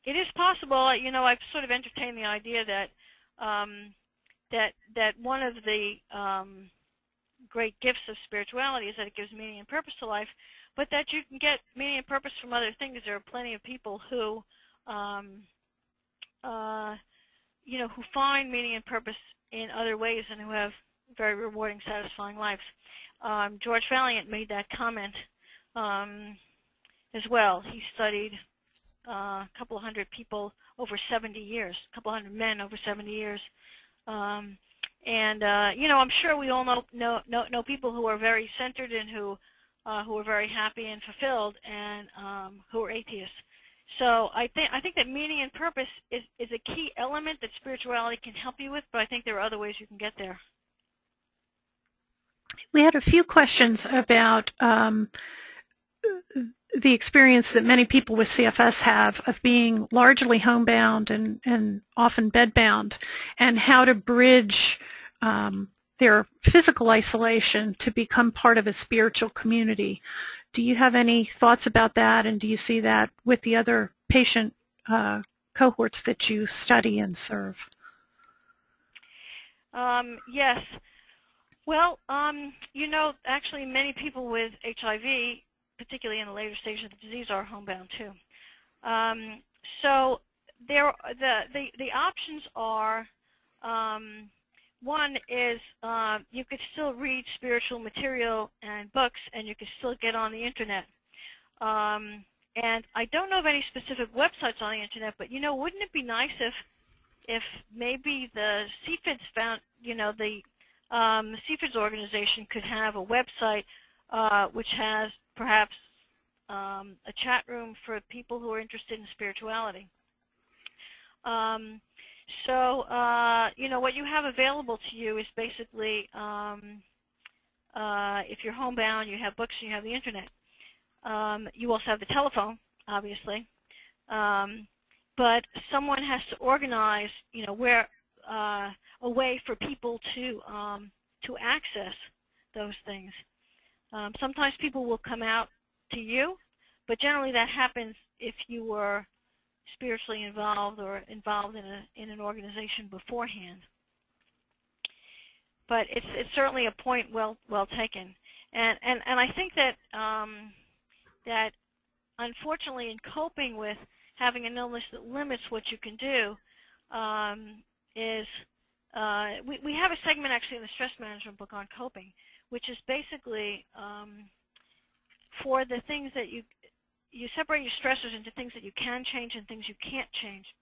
it is possible, you know, I've sort of entertained the idea that that one of the great gifts of spirituality is that it gives meaning and purpose to life, but that you can get meaning and purpose from other things. There are plenty of people who, you know, who find meaning and purpose in other ways and who have very rewarding, satisfying lives. George Valiant made that comment as well. He studied a couple of hundred people over 70 years, a couple hundred men over 70 years. And, you know, I'm sure we all know people who are very centered and who are very happy and fulfilled, and who are atheists. So I think that meaning and purpose is a key element that spirituality can help you with, but I think there are other ways you can get there. We had a few questions about the experience that many people with CFS have of being largely homebound and often bedbound, and how to bridge their physical isolation to become part of a spiritual community. Do you have any thoughts about that, and do you see that with the other patient cohorts that you study and serve? Yes. Well, you know, actually many people with HIV, particularly in the later stage of the disease, are homebound too. So the options are, one is you could still read spiritual material and books, and you could still get on the internet. And I don't know of any specific websites on the internet, but you know, wouldn't it be nice if maybe the CFIDS found, you know, the CFIDS organization could have a website which has perhaps a chat room for people who are interested in spirituality. So, you know, what you have available to you is basically, if you're homebound, you have books and you have the internet. You also have the telephone, obviously. But someone has to organize, you know, where a way for people to access those things. Sometimes people will come out to you, but generally that happens if you were spiritually involved or involved in an organization beforehand. But it's certainly a point well taken, and I think that that unfortunately in coping with having an illness that limits what you can do is we have a segment actually in the stress management book on coping, which is basically for the things that you separate your stressors into things that you can change and things you can't change.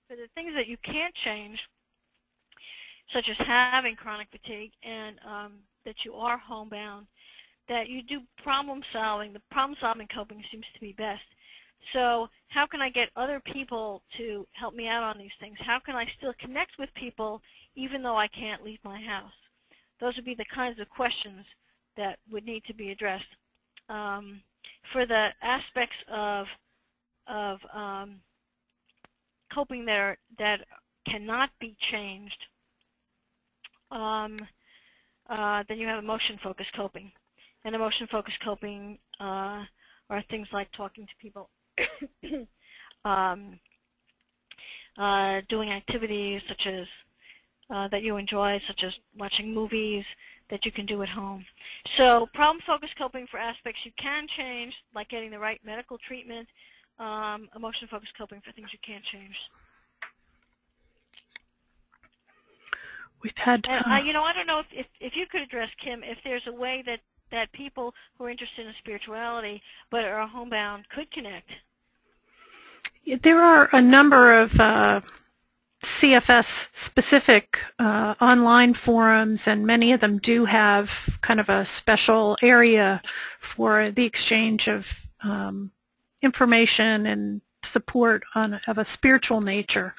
For the things that you can't change, such as having chronic fatigue and that you are homebound, that you do problem solving. The problem solving coping seems to be best. So how can I get other people to help me out on these things? How can I still connect with people even though I can't leave my house? Those would be the kinds of questions that would need to be addressed. For the aspects of coping that cannot be changed, then you have emotion-focused coping. And emotion-focused coping are things like talking to people, doing activities such as that you enjoy, such as watching movies that you can do at home. So problem-focused coping for aspects you can change, like getting the right medical treatment, emotion-focused coping for things you can't change. We've had... And, you know, I don't know if you could address, Kim, if there's a way that people who are interested in spirituality but are homebound could connect. There are a number of CFS-specific online forums, and many of them do have kind of a special area for the exchange of information and support of a spiritual nature.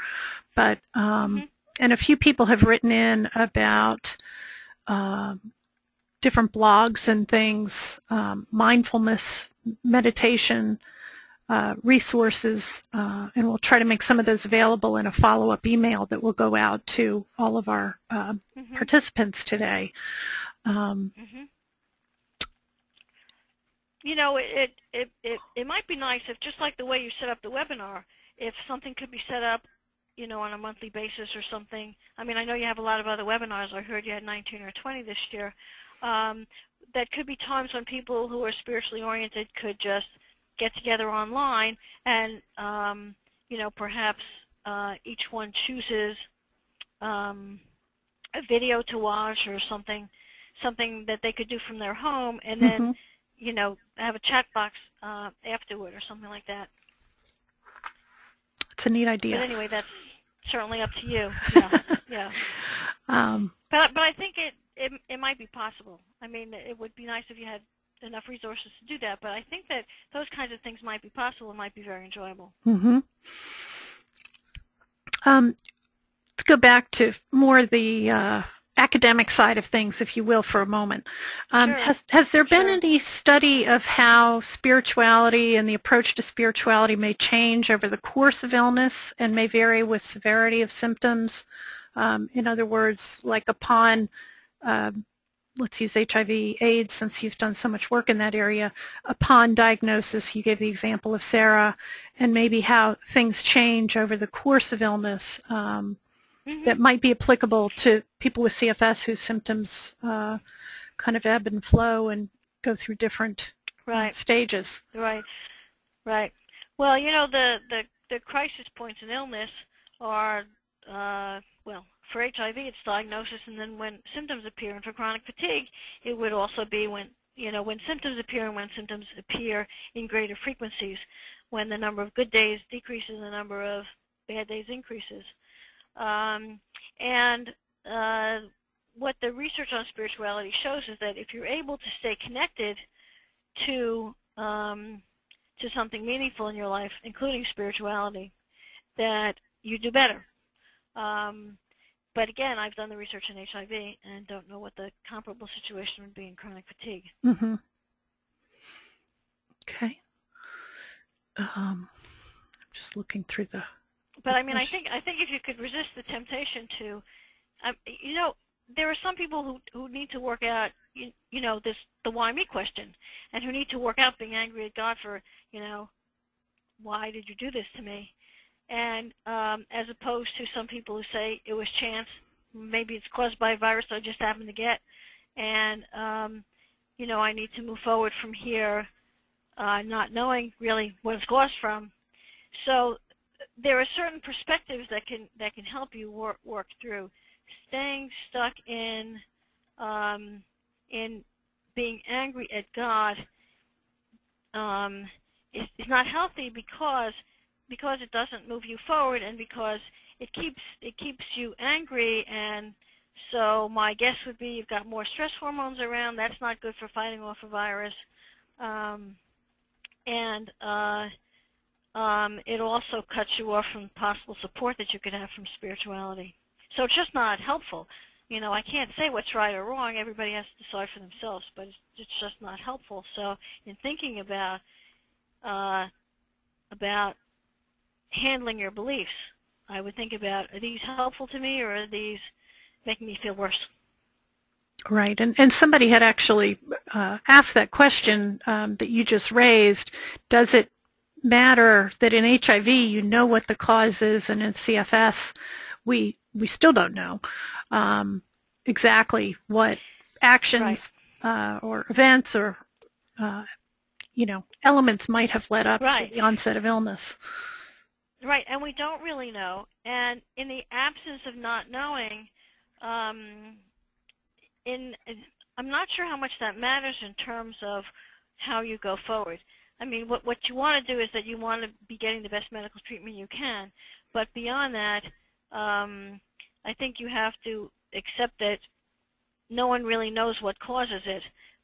But and a few people have written in about different blogs and things, mindfulness, meditation, resources, and we'll try to make some of those available in a follow-up email that will go out to all of our participants today. You know, it might be nice if, just like the way you set up the webinar, if something could be set up, you know, on a monthly basis or something. I mean, I know you have a lot of other webinars. I heard you had 19 or 20 this year. That could be times when people who are spiritually oriented could just get together online and, you know, perhaps each one chooses a video to watch or something that they could do from their home, and then, you know, have a chat box afterward or something like that. It's a neat idea. But anyway, that's certainly up to you. Yeah, yeah. But I think it might be possible. I mean, it would be nice if you had enough resources to do that, but I think that those kinds of things might be possible and might be very enjoyable. Let's go back to more the academic side of things, if you will, for a moment. Has there been any study of how spirituality and the approach to spirituality may change over the course of illness and may vary with severity of symptoms? In other words, like upon let's use HIV/AIDS, since you've done so much work in that area. Upon diagnosis, you gave the example of Sarah, and maybe how things change over the course of illness. that might be applicable to people with CFS whose symptoms kind of ebb and flow and go through different stages. Right. Right. Well, you know, the crisis points in illness are, well, for HIV it's diagnosis, and then when symptoms appear, and for chronic fatigue it would also be when, you know, when symptoms appear and when symptoms appear in greater frequencies, when the number of good days decreases and the number of bad days increases. And what the research on spirituality shows is that if you're able to stay connected to something meaningful in your life, including spirituality, that you do better. But again, I've done the research in HIV and don't know what the comparable situation would be in chronic fatigue. Mm-hmm. Okay. I'm just looking through the. But I mean, I think if you could resist the temptation to, you know, there are some people who need to work out, you know, the why me question, and who need to work out being angry at God for, you know, why did you do this to me? And as opposed to some people who say it was chance, maybe it's caused by a virus I just happened to get, and you know, I need to move forward from here, not knowing really what it's caused from. So there are certain perspectives that can help you work through. Staying stuck in being angry at God is not healthy because it doesn't move you forward, and because it keeps you angry. And so my guess would be you've got more stress hormones around. That's not good for fighting off a virus. And it also cuts you off from possible support that you could have from spirituality. So it's just not helpful. You know, I can't say what's right or wrong. Everybody has to decide for themselves, but it's just not helpful. So in thinking about handling your beliefs, I would think about, are these helpful to me, or are these making me feel worse? Right, and somebody had actually asked that question that you just raised. Does it matter that in HIV you know what the cause is, and in CFS we still don't know exactly what actions or events or you know, elements might have led up to the onset of illness. Right, and we don't really know. And in the absence of not knowing, I'm not sure how much that matters in terms of how you go forward. I mean, what you want to do is that you want to be getting the best medical treatment you can. But beyond that, I think you have to accept that no one really knows what causes it,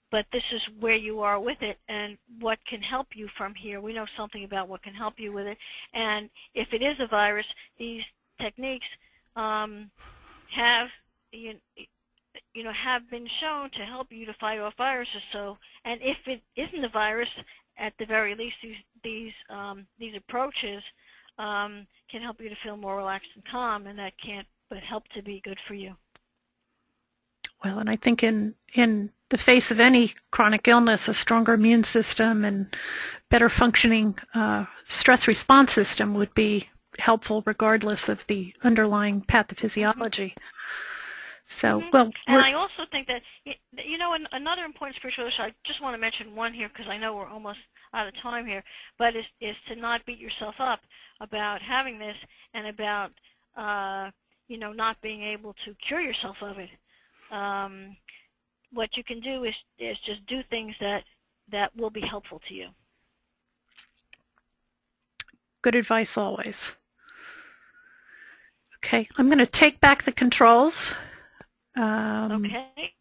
but this is where you are with it and what can help you from here. We know something about what can help you with it. And if it is a virus, these techniques have been shown to help you to fight off viruses. So, and if it isn't a virus, at the very least, these approaches can help you to feel more relaxed and calm, and that can't but help to be good for you. Well, and I think in the face of any chronic illness, a stronger immune system and better functioning stress response system would be helpful regardless of the underlying pathophysiology. So, well, and I also think that, you know, another important spiritual issue, I just want to mention one here because I know we're almost out of time here, but is to not beat yourself up about having this and about, you know, not being able to cure yourself of it. What you can do is just do things that will be helpful to you. Good advice always. Okay, I'm going to take back the controls. Okay.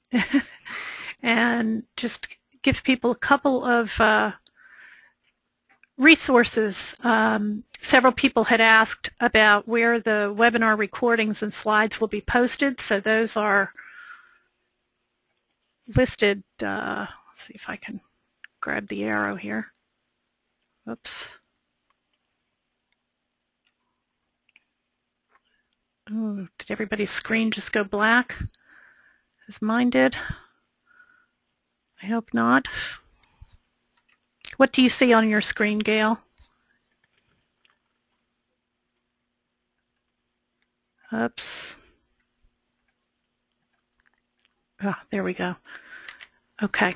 And just give people a couple of resources. Several people had asked about where the webinar recordings and slides will be posted, so those are listed. Let's see if I can grab the arrow here. Oops. Oh, did everybody's screen just go black, as mine did? I hope not. What do you see on your screen, Gail? Oops. Ah, there we go. Okay.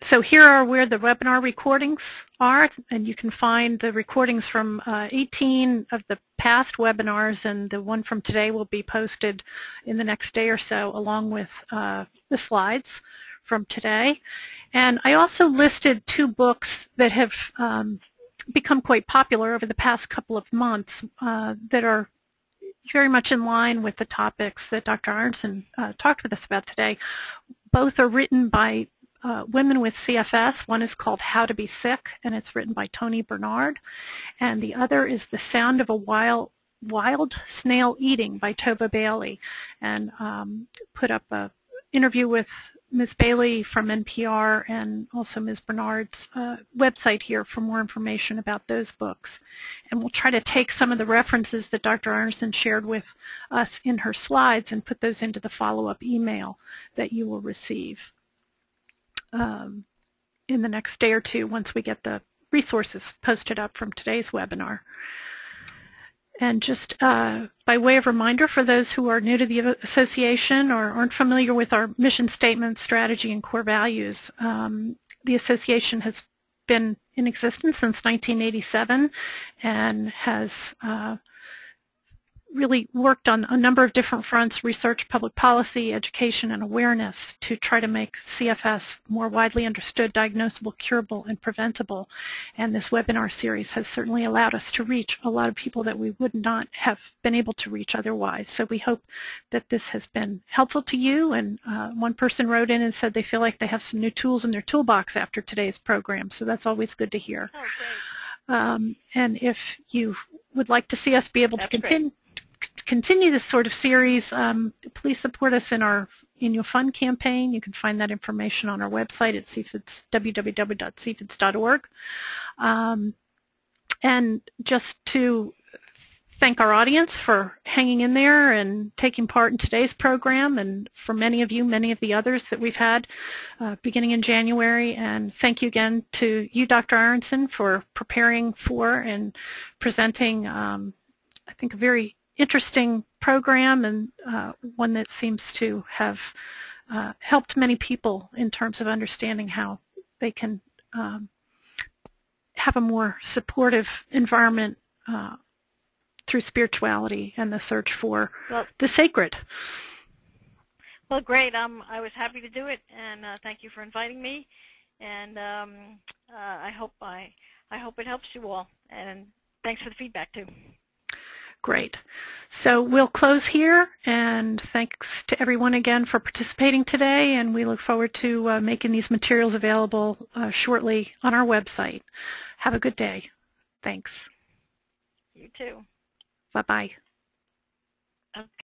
So here are where the webinar recordings are, and you can find the recordings from 18 of the past webinars, and the one from today will be posted in the next day or so, along with the slides from today. And I also listed 2 books that have become quite popular over the past couple of months that are very much in line with the topics that Dr. Ironson talked with us about today. Both are written by women with CFS. One is called How to Be Sick, and it's written by Toni Bernard. And the other is The Sound of a Wild Snail Eating by Tova Bailey. And put up an interview with Ms. Bailey from NPR and also Ms. Bernard's website here for more information about those books. And we'll try to take some of the references that Dr. Ironson shared with us in her slides and put those into the follow-up email that you will receive in the next day or two once we get the resources posted up from today's webinar. And just by way of reminder for those who are new to the association or aren't familiar with our mission statement, strategy, and core values, the association has been in existence since 1987 and has really worked on a number of different fronts: research, public policy, education, and awareness, to try to make CFS more widely understood, diagnosable, curable, and preventable. And this webinar series has certainly allowed us to reach a lot of people that we would not have been able to reach otherwise. So we hope that this has been helpful to you. And one person wrote in and said they feel like they have some new tools in their toolbox after today's program. So that's always good to hear. Oh, great. And if you would like to see us be able to continue this sort of series, please support us in our annual fund campaign. You can find that information on our website at www.cfids.org. And just to thank our audience for hanging in there and taking part in today's program, and for many of you, many of the others that we've had beginning in January. And thank you again to you, Dr. Ironson, for preparing for and presenting, I think, a very interesting program, and one that seems to have helped many people in terms of understanding how they can have a more supportive environment through spirituality and the search for the sacred. Well, great. I was happy to do it, and thank you for inviting me. And I hope it helps you all. And thanks for the feedback too. Great. So we'll close here, and thanks to everyone again for participating today, and we look forward to making these materials available shortly on our website. Have a good day. Thanks. You too. Bye-bye. Okay.